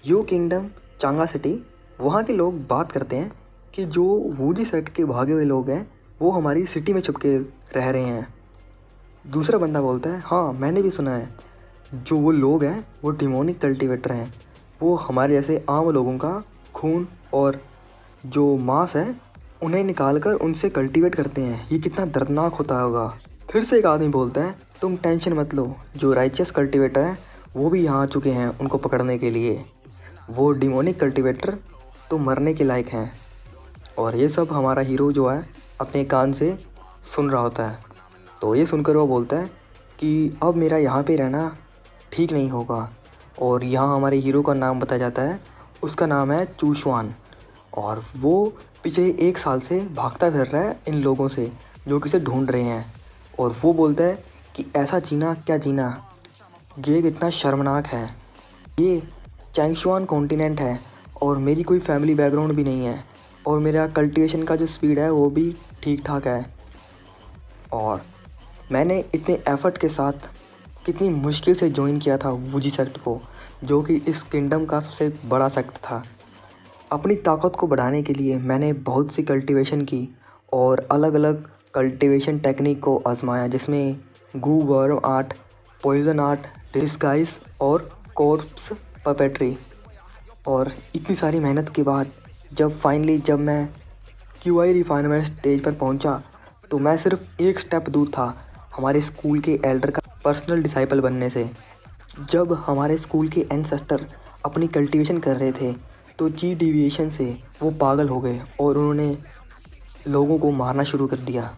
यो kingdom चांगा city. वहाँ के लोग बात करते हैं कि जो वूजी सेक्ट के भागे हुए लोग हैं वो हमारी सिटी में छुप के रह रहे हैं। दूसरा बंदा बोलता है, हाँ मैंने भी सुना है, जो वो लोग हैं वो डिमोनिक कल्टीवेटर हैं। वो हमारे जैसे आम लोगों का खून और जो मांस है उन्हें निकाल कर उनसे कल्टीवेट करते हैं। ये कितना दर्दनाक होता होगा। फिर से एक आदमी बोलता है, तुम टेंशन मत लो, जो राइचियस कल्टीवेटर हैं वो भी यहाँ आ चुके हैं उनको पकड़ने के लिए। वो डिमोनिक कल्टीवेटर तो मरने के लायक हैं। और ये सब हमारा हीरो जो है अपने कान से सुन रहा होता है। तो ये सुनकर वो बोलता है कि अब मेरा यहाँ पे रहना ठीक नहीं होगा। और यहाँ हमारे हीरो का नाम बताया जाता है, उसका नाम है चूशवान। और वो पिछले 1 साल से भागता फिर रहा है इन लोगों से जो कि इसे ढूंढ रहे हैं। और वो बोलता है कि ऐसा जीना क्या जीना, ये कितना शर्मनाक है। ये चैंगशुआन कॉन्टिनेंट है और मेरी कोई फैमिली बैकग्राउंड भी नहीं है और मेरा कल्टीवेशन का जो स्पीड है वो भी ठीक ठाक है। और मैंने इतने एफर्ट के साथ कितनी मुश्किल से ज्वाइन किया था वूजी सेक्ट को, जो कि इस किंगडम का सबसे बड़ा सेक्ट था। अपनी ताकत को बढ़ाने के लिए मैंने बहुत सी कल्टीवेशन की और अलग अलग कल्टीवेशन टेक्निक को आजमाया, जिसमें Gu worm art, poison art, disguise और कॉर्प्स पपेट्री। और इतनी सारी मेहनत के बाद जब मैं क्यूआई रिफाइनमेंट स्टेज पर पहुंचा तो मैं सिर्फ एक स्टेप दूर था हमारे स्कूल के एल्डर का पर्सनल डिसाइपल बनने से। जब हमारे स्कूल के एंसेस्टर अपनी कल्टीवेशन कर रहे थे तो जी डिविएशन से वो पागल हो गए और उन्होंने लोगों को मारना शुरू कर दिया।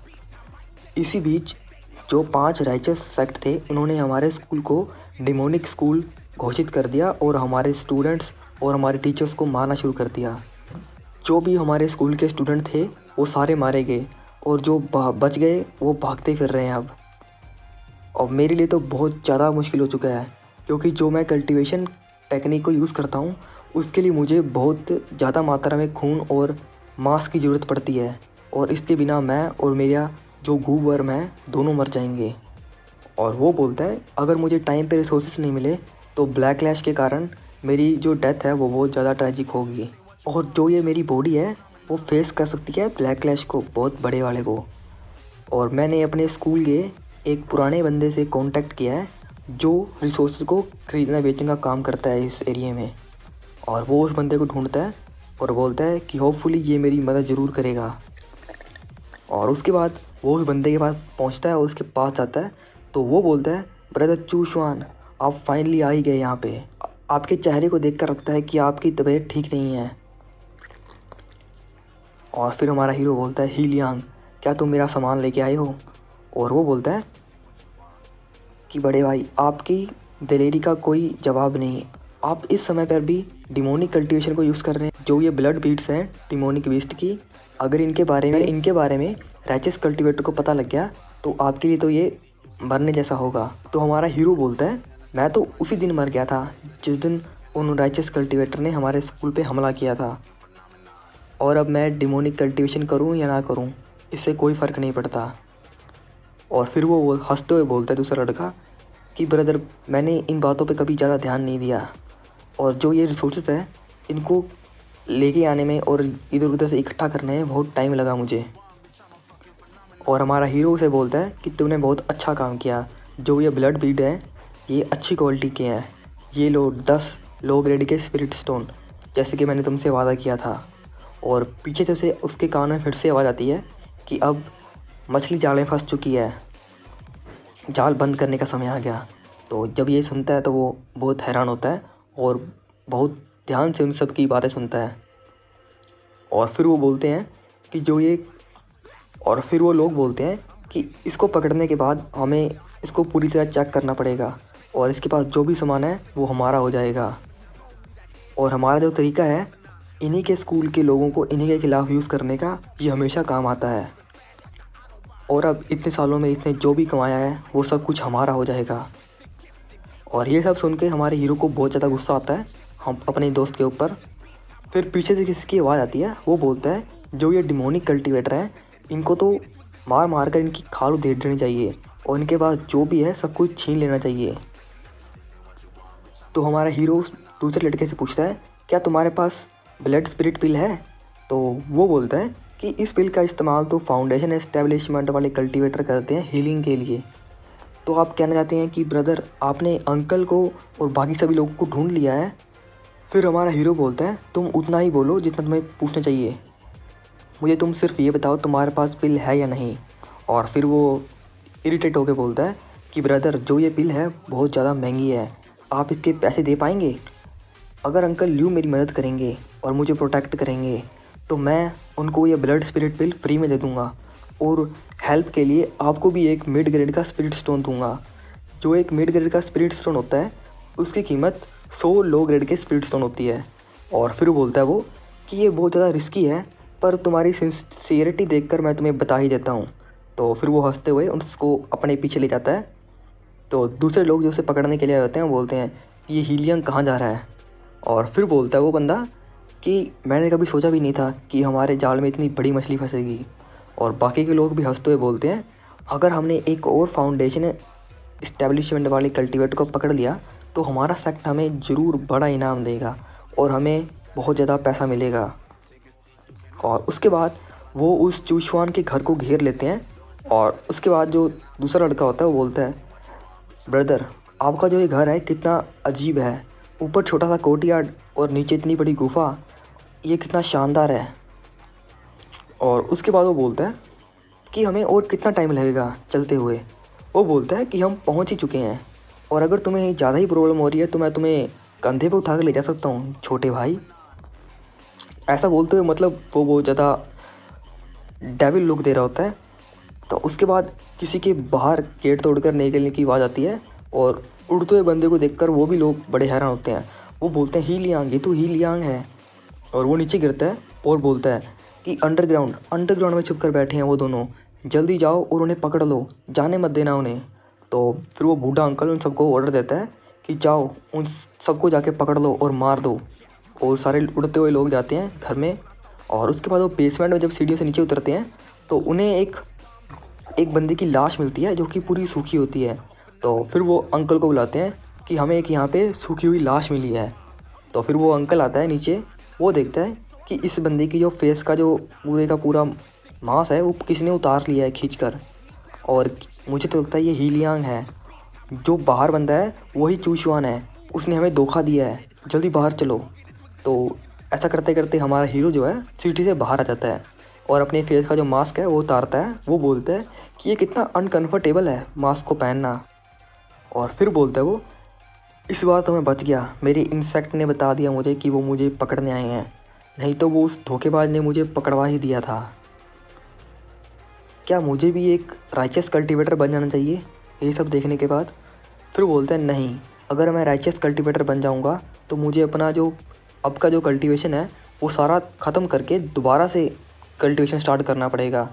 इसी बीच जो 5 राइचस सेक्ट थे उन्होंने हमारे स्कूल को डिमोनिक स्कूल घोषित कर दिया और हमारे स्टूडेंट्स और हमारे टीचर्स को मारना शुरू कर दिया। जो भी हमारे स्कूल के स्टूडेंट थे वो सारे मारे गए और जो बच गए वो भागते फिर रहे हैं अब। और मेरे लिए तो बहुत ज़्यादा मुश्किल हो चुका है, क्योंकि जो मैं कल्टीवेशन टेक्निक को यूज़ करता हूँ उसके लिए मुझे बहुत ज़्यादा मात्रा में खून और मांस की ज़रूरत पड़ती है। और इसके बिना मैं और मेरा जो गू वर्म है दोनों मर जाएंगे। और वो बोलता है, अगर मुझे टाइम पे रिसोर्सेज नहीं मिले तो ब्लैक क्लैश के कारण मेरी जो डेथ है वो बहुत ज़्यादा ट्रैजिक होगी। और जो ये मेरी बॉडी है वो फेस कर सकती है ब्लैक क्लैश को, बहुत बड़े वाले को। और मैंने अपने स्कूल के एक पुराने बंदे से कांटेक्ट किया है जो रिसोर्सेज को ख़रीदना बेचने का काम करता है इस एरिया में। और वो उस बंदे को ढूंढता है और बोलता है कि होपफुली ये मेरी मदद ज़रूर करेगा। और उसके बाद वो उस बंदे के पास पहुंचता है और उसके पास जाता है तो वो बोलता है, ब्रदर चूशवान आप फाइनली आ ही गए यहाँ पे। आपके चेहरे को देखकर लगता है कि आपकी तबीयत ठीक नहीं है। और फिर हमारा हीरो बोलता है, ही लियांग क्या तुम मेरा सामान लेके आए हो? और वो बोलता है कि बड़े भाई आपकी दिलेरी का कोई जवाब नहीं, आप इस समय पर भी डिमोनिक कल्टीवेशन को यूज़ कर रहे हैं। जो ये ब्लड बीट्स हैं डिमोनिक बीस्ट की, अगर इनके बारे में राइचस कल्टीवेटर को पता लग गया तो आपके लिए तो ये मरने जैसा होगा। तो हमारा हीरो बोलता है, मैं तो उसी दिन मर गया था जिस दिन उन राइचस कल्टीवेटर ने हमारे स्कूल पे हमला किया था। और अब मैं डिमोनिक कल्टीवेशन करूं या ना करूं इससे कोई फ़र्क नहीं पड़ता। और फिर वो हंसते हुए बोलता है दूसरा लड़का कि ब्रदर मैंने इन बातों पे कभी ज़्यादा ध्यान नहीं दिया, और जो ये रिसोर्सेज है इनको लेके आने में और इधर उधर से इकट्ठा करने में बहुत टाइम लगा मुझे। और हमारा हीरो उसे बोलता है कि तुमने बहुत अच्छा काम किया, जो ये ब्लड बीड है ये अच्छी क्वालिटी के हैं, ये लो 10 लो ग्रेड के स्पिरिट स्टोन, जैसे कि मैंने तुमसे वादा किया था। और पीछे से उसके कान में फिर से आवाज़ आती है कि अब मछली जाल में फंस चुकी है, जाल बंद करने का समय आ गया। तो जब ये सुनता है तो वो बहुत हैरान होता है और बहुत ध्यान से उन सब की बातें सुनता है। और फिर वो लोग बोलते हैं कि इसको पकड़ने के बाद हमें इसको पूरी तरह चेक करना पड़ेगा और इसके पास जो भी सामान है वो हमारा हो जाएगा। और हमारा जो तरीका है इन्हीं के स्कूल के लोगों को इन्हीं के खिलाफ़ यूज़ करने का, ये हमेशा काम आता है। और अब इतने सालों में इसने जो भी कमाया है वो सब कुछ हमारा हो जाएगा। और ये सब सुन के हमारे हीरो को बहुत ज़्यादा गुस्सा आता है हम अपने दोस्त के ऊपर। फिर पीछे से किसकी आवाज़ आती है, वो बोलता है जो ये डिमोनिक कल्टीवेटर हैं इनको तो मार मार कर इनकी खाल उधेड़ देनी चाहिए और इनके पास जो भी है सब कुछ छीन लेना चाहिए। तो हमारा हीरो दूसरे लड़के से पूछता है क्या तुम्हारे पास ब्लड स्पिरिट पिल है? तो वो बोलता है कि इस पिल का इस्तेमाल तो फाउंडेशन एस्टेब्लिशमेंट वाले कल्टीवेटर करते हैं हीलिंग के लिए। तो आप कहना चाहते हैं कि ब्रदर आपने अंकल को और बाकी सभी लोगों को ढूंढ लिया है? फिर हमारा हीरो बोलता है तुम उतना ही बोलो जितना तुम्हें पूछना चाहिए, मुझे तुम सिर्फ ये बताओ तुम्हारे पास पिल है या नहीं। और फिर वो इरिटेट होकर बोलता है कि ब्रदर जो ये पिल है बहुत ज़्यादा महंगी है, आप इसके पैसे दे पाएंगे? अगर अंकल ल्यू मेरी मदद करेंगे और मुझे प्रोटेक्ट करेंगे तो मैं उनको ये ब्लड स्पिरिट पिल फ्री में दे दूँगा, और हेल्प के लिए आपको भी एक मिड ग्रेड का स्पिरिट स्टोन दूंगा। जो एक मिड ग्रेड का स्पिरिट स्टोन होता है उसकी कीमत 100 लो ग्रेड के स्पिरिट स्टोन होती है। और फिर बोलता है वो कि ये बहुत ज़्यादा रिस्की है, पर तुम्हारी सिंसियरिटी देखकर मैं तुम्हें बता ही देता हूँ। तो फिर वो हंसते हुए उसको अपने पीछे ले जाता है। तो दूसरे लोग जो उसे पकड़ने के लिए आए होते हैं वो बोलते हैं कि ये हीलियंग कहाँ जा रहा है? और फिर बोलता है वो बंदा कि मैंने कभी सोचा भी नहीं था कि हमारे जाल में इतनी बड़ी मछली फंसेगी। और बाकी के लोग भी हंसते हुए बोलते हैं अगर हमने एक और फाउंडेशन इस्टेब्लिशमेंट वाले कल्टीवेटर को पकड़ लिया तो हमारा सेक्ट हमें ज़रूर बड़ा इनाम देगा और हमें बहुत ज़्यादा पैसा मिलेगा। और उसके बाद वो उस चूशवान के घर को घेर लेते हैं। और उसके बाद जो दूसरा लड़का होता है वो बोलता है ब्रदर आपका जो ये घर है कितना अजीब है, ऊपर छोटा सा कोर्टयार्ड और नीचे इतनी बड़ी गुफा, ये कितना शानदार है। और उसके बाद वो बोलता है कि हमें और कितना टाइम लगेगा चलते हुए? वो बोलता है कि हम पहुंच ही चुके हैं, और अगर तुम्हें ज़्यादा ही प्रॉब्लम हो रही है तो मैं तुम्हें कंधे पर उठा कर ले जा सकता हूँ छोटे भाई। ऐसा बोलते हुए मतलब वो बहुत ज़्यादा डेविल लुक दे रहा होता है। तो उसके बाद किसी के बाहर गेट तोड़कर निकलने की आवाज़ आती है, और उड़ते हुए बंदे को देखकर वो भी लोग बड़े हैरान होते हैं। वो बोलते हैं ही लियांग, ये तो ही लियांग है। और वो नीचे गिरता है और बोलता है कि अंडरग्राउंड में छुप कर बैठे हैं वो दोनों, जल्दी जाओ और उन्हें पकड़ लो, जाने मत देना उन्हें। तो फिर वो बूढ़ा अंकल उन सबको ऑर्डर देता है कि जाओ उन सबको जाके पकड़ लो और मार दो। और सारे उड़ते हुए लोग जाते हैं घर में। और उसके बाद वो बेसमेंट में जब सीढ़ियों से नीचे उतरते हैं तो उन्हें एक बंदे की लाश मिलती है जो कि पूरी सूखी होती है। तो फिर वो अंकल को बुलाते हैं कि हमें एक यहाँ पे सूखी हुई लाश मिली है। तो फिर वो अंकल आता है नीचे, वो देखता है कि इस बंदे की जो फेस का जो पूरे का पूरा मांस है वो किसी ने उतार लिया है खींचकर। और मुझे तो लगता है ये ही लियांग है, जो बाहर बंदा है वही चूशवान है, उसने हमें धोखा दिया है, जल्दी बाहर चलो। तो ऐसा करते करते हमारा हीरो जो है सिटी से बाहर आ जाता है और अपने फेस का जो मास्क है वो उतारता है। वो बोलता है कि ये कितना अनकंफर्टेबल है मास्क को पहनना। और फिर बोलता है वो इस बार तो मैं बच गया, मेरे इंसेक्ट ने बता दिया मुझे कि वो मुझे पकड़ने आए हैं, नहीं तो वो उस धोखेबाज ने मुझे पकड़वा ही दिया था। क्या मुझे भी एक राइचस कल्टीवेटर बन जाना चाहिए ये सब देखने के बाद? फिर बोलते हैं नहीं, अगर मैं राइचस कल्टीवेटर बन जाऊंगा तो मुझे अपना जो अब का जो कल्टीवेशन है वो सारा ख़त्म करके दोबारा से कल्टीवेशन स्टार्ट करना पड़ेगा।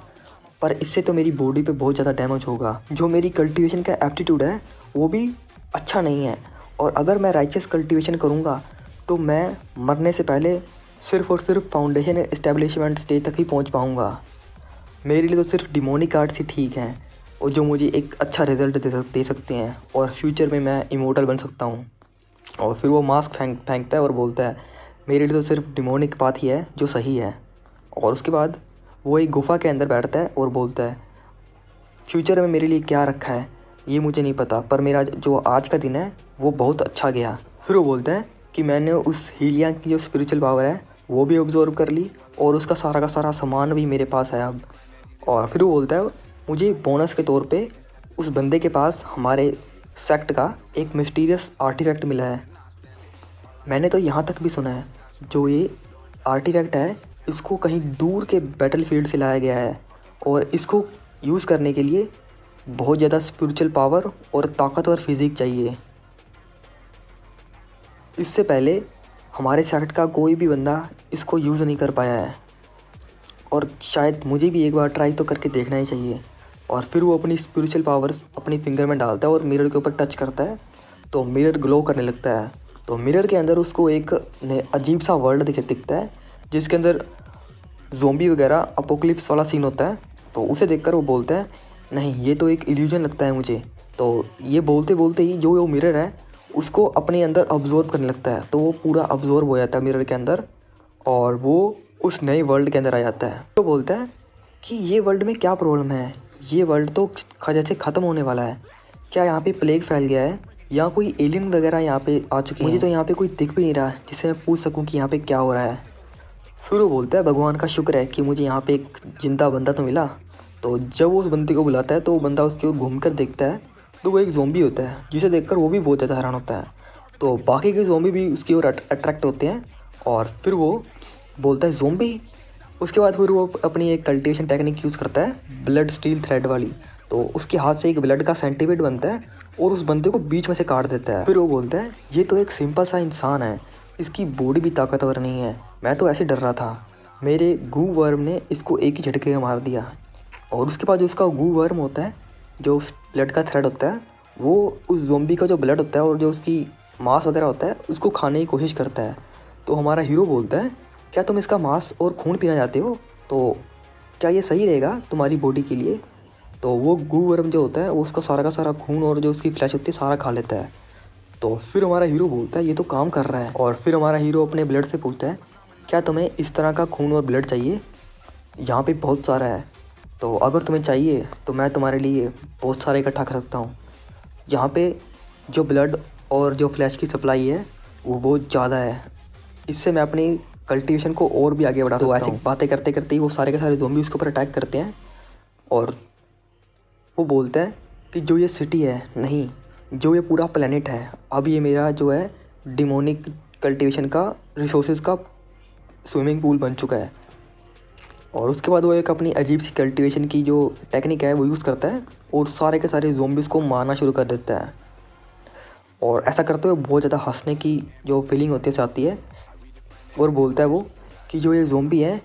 पर इससे तो मेरी बॉडी पे बहुत ज़्यादा डैमेज होगा, जो मेरी कल्टीवेशन का एप्टीट्यूड है वो भी अच्छा नहीं है। और अगर मैं राइचस कल्टीवेशन करूँगा तो मैं मरने से पहले सिर्फ़ और सिर्फ फाउंडेशन एस्टेब्लिशमेंट स्टेज तक ही पहुँच पाऊँगा। मेरे लिए तो सिर्फ डिमोनिक आर्ट्स ही ठीक हैं और जो मुझे एक अच्छा रिजल्ट दे सकते हैं, और फ्यूचर में मैं इमोर्टल बन सकता हूँ। और फिर वो मास्क फेंकता है और बोलता है मेरे लिए तो सिर्फ डिमोनिक पाथ ही है जो सही है। और उसके बाद वो एक गुफा के अंदर बैठता है और बोलता है फ्यूचर में मेरे लिए क्या रखा है ये मुझे नहीं पता, पर मेरा जो आज का दिन है वो बहुत अच्छा गया। फिर वो बोलता है कि मैंने उस हीलिया की जो स्पिरिचुअल पावर है वो भी ऑब्जर्व कर ली और उसका सारा का सारा सामान भी मेरे पास है अब। और फिर वो बोलता है मुझे बोनस के तौर पे उस बंदे के पास हमारे सेक्ट का एक मिस्टीरियस आर्टिफैक्ट मिला है। मैंने तो यहाँ तक भी सुना है जो ये आर्टिफैक्ट है इसको कहीं दूर के बैटलफील्ड से लाया गया है, और इसको यूज़ करने के लिए बहुत ज़्यादा स्पिरिचुअल पावर और ताकतवर फिजिक चाहिए। इससे पहले हमारे सेक्ट का कोई भी बंदा इसको यूज़ नहीं कर पाया है, और शायद मुझे भी एक बार ट्राई तो करके देखना ही चाहिए। और फिर वो अपनी स्पिरिचुअल पावर अपनी फिंगर में डालता है और मिरर के ऊपर टच करता है तो मिरर ग्लो करने लगता है। तो मिरर के अंदर उसको एक अजीब सा वर्ल्ड दिखता है जिसके अंदर ज़ोंबी वगैरह अपोकलिप्स वाला सीन होता है। तो उसे देखकर वो बोलता है नहीं ये तो एक इल्यूजन लगता है मुझे। तो ये बोलते बोलते ही जो वो मिरर है उसको अपने अंदर अब्जॉर्ब करने लगता है, तो वो पूरा अब्जॉर्ब हो जाता है मिरर के अंदर और वो उस नए वर्ल्ड के अंदर आ जाता है। तो बोलता है कि ये वर्ल्ड में क्या प्रॉब्लम है, ये वर्ल्ड तो जैसे ख़त्म होने वाला है, क्या यहाँ पे प्लेग फैल गया है या कोई एलियन वगैरह यहाँ पे आ चुके हैं? मुझे तो यहाँ पे कोई दिख भी नहीं रहा जिससे मैं पूछ सकूँ कि यहाँ पे क्या हो रहा है। फिर वो बोलता है भगवान का शुक्र है कि मुझे यहाँ पे एक जिंदा बंदा तो मिला। तो जब वो उस बंदे को बुलाता है तो वो बंदा उसकी ओर घूम कर देखता है, तो वो एक ज़ॉम्बी होता है जिसे देखकर वो भी बहुत ज़्यादा हैरान होता है। तो बाकी के ज़ॉम्बी भी उसकी ओर अट्रैक्ट होते हैं और फिर वो बोलता है ज़ॉम्बी। उसके बाद फिर वो अपनी एक कल्टिवेशन टेक्निक यूज़ करता है, ब्लड स्टील थ्रेड वाली। तो उसके हाथ से एक ब्लड का सेंटीपीड बनता है और उस बंदे को बीच में से काट देता है। फिर वो बोलता है ये तो एक सिंपल सा इंसान है, इसकी बॉडी भी ताकतवर नहीं है, मैं तो ऐसे डर रहा था, मेरे गू वर्म ने इसको एक ही झटके में मार दिया। और उसके बाद जो उसका गू वर्म होता है, जो ब्लड का थ्रेड होता है, वो उस ज़ॉम्बी का जो ब्लड होता है और जो उसकी मांस वगैरह होता है उसको खाने की कोशिश करता है। तो हमारा हीरो बोलता है क्या तुम इसका मांस और खून पीना चाहते हो, तो क्या ये सही रहेगा तुम्हारी बॉडी के लिए? तो वो गू वर्म जो होता है वो उसका सारा का सारा खून और जो उसकी फ्लैश होती है सारा खा लेता है। तो फिर हमारा हीरो बोलता है ये तो काम कर रहा है। और फिर हमारा हीरो अपने ब्लड से पूछता है क्या तुम्हें इस तरह का खून और ब्लड चाहिए? यहाँ पे बहुत सारा है, तो अगर तुम्हें चाहिए तो मैं तुम्हारे लिए बहुत सारा इकट्ठा कर सकता हूँ। यहाँ पे जो ब्लड और जो फ्लैश की सप्लाई है वो बहुत ज़्यादा है, इससे मैं अपनी कल्टीवेशन को और भी आगे बढ़ा सकता हूँ। तो ऐसी बातें करते करते ही वो सारे के सारे ज़ॉम्बी उसके ऊपर अटैक करते हैं और वो बोलता है कि जो ये सिटी है, नहीं, जो ये पूरा प्लेनेट है, अब ये मेरा जो है डिमोनिक कल्टीवेशन का रिसोर्सेज का स्विमिंग पूल बन चुका है। और उसके बाद वो एक अपनी अजीब सी कल्टीवेशन की जो टेक्निक है वो यूज़ करता है और सारे के सारे ज़ॉम्बीज़ को मारना शुरू कर देता है। और ऐसा करते हुए बहुत ज़्यादा हंसने की जो फीलिंग होती है चाहती है। और बोलता है वो कि जो ये ज़ॉम्बी हैं,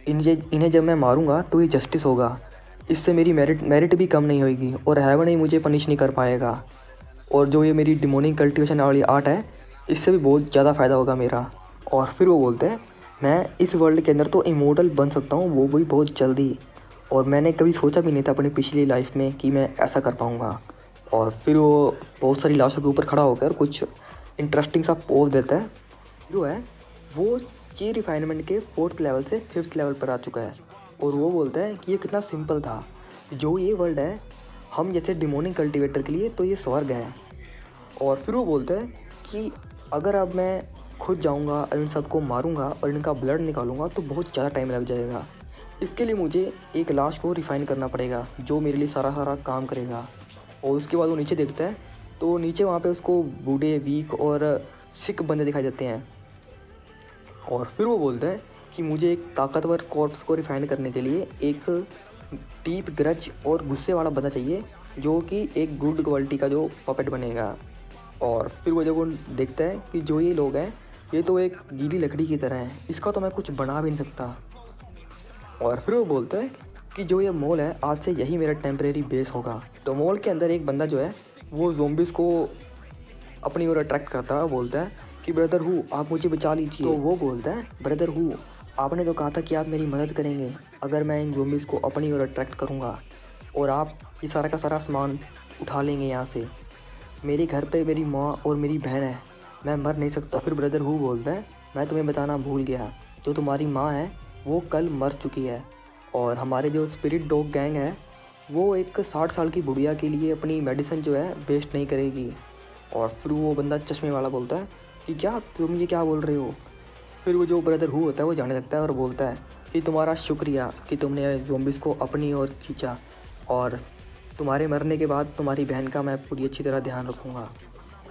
इन्हें जब मैं मारूंगा तो ये जस्टिस होगा, इससे मेरी मेरिट भी कम नहीं होगी और हेवन ही मुझे पनिश नहीं कर पाएगा। और जो ये मेरी डिमोनिक कल्टीवेशन वाली आर्ट है, इससे भी बहुत ज़्यादा फ़ायदा होगा मेरा। और फिर वो बोलते हैं मैं इस वर्ल्ड के अंदर तो इमोर्टल बन सकता हूँ, वो भी बहुत जल्दी, और मैंने कभी सोचा भी नहीं था अपनी पिछली लाइफ में कि मैं ऐसा कर पाऊँगा। और फिर वो बहुत सारी लाशों के ऊपर खड़ा होकर कुछ इंटरेस्टिंग सा पोज देता है। जो है वो ची रिफाइनमेंट के 4th लेवल से 5th लेवल पर आ चुका है और वो बोलता है कि ये कितना सिंपल था, जो ये वर्ल्ड है हम जैसे डिमोनिक कल्टीवेटर के लिए तो ये स्वर्ग है। और फिर वो बोलता है कि अगर अब मैं खुद जाऊंगा और इन सबको मारूंगा और इनका ब्लड निकालूंगा तो बहुत ज़्यादा टाइम लग जाएगा, इसके लिए मुझे एक लाश को रिफ़ाइन करना पड़ेगा जो मेरे लिए सारा काम करेगा। और उसके बाद वो नीचे देखता है तो नीचे वहाँ पे उसको बूढ़े, वीक और सिक बंदे दिखाई देते हैं। और फिर वो बोलता है कि मुझे एक ताकतवर कॉर्प्स को रिफ़ाइन करने के लिए एक डीप ग्रज और गुस्से वाला बंदा चाहिए जो कि एक गुड क्वालिटी का जो पपेट बनेगा। और फिर वो जब वो देखता है कि जो ये लोग हैं ये तो एक गीली लकड़ी की तरह है, इसका तो मैं कुछ बना भी नहीं सकता। और फिर वो बोलता है कि जो ये मॉल है आज से यही मेरा टेम्परेरी बेस होगा। तो मॉल के अंदर एक बंदा जो है वो ज़ॉम्बीज़ को अपनी ओर अट्रैक्ट करता है, बोलता है कि ब्रदर हु आप मुझे बचा लीजिए। तो वो बोलता है ब्रदर हु आपने तो कहा था कि आप मेरी मदद करेंगे अगर मैं इन ज़ॉम्बीज़ को अपनी ओर अट्रैक्ट करूँगा और आप ये सारा का सारा सामान उठा लेंगे यहाँ से। मेरे घर पे मेरी माँ और मेरी बहन है, मैं मर नहीं सकता। फिर ब्रदर हु बोलता है मैं तुम्हें बताना भूल गया, जो तुम्हारी माँ है वो कल मर चुकी है और हमारे जो स्पिरिट डॉग गैंग है वो एक 60 साल की बुढ़िया के लिए अपनी मेडिसिन जो है वेस्ट नहीं करेगी। और फिर वो बंदा चश्मे वाला बोलता है कि क्या तुम ये क्या बोल रहे हो? फिर वो जो ब्रदर हु होता है वो जाने लगता है और बोलता है कि तुम्हारा शुक्रिया कि तुमने ज़ॉम्बीज़ को अपनी ओर खींचा और तुम्हारे मरने के बाद तुम्हारी बहन का मैं पूरी अच्छी तरह ध्यान रखूँगा।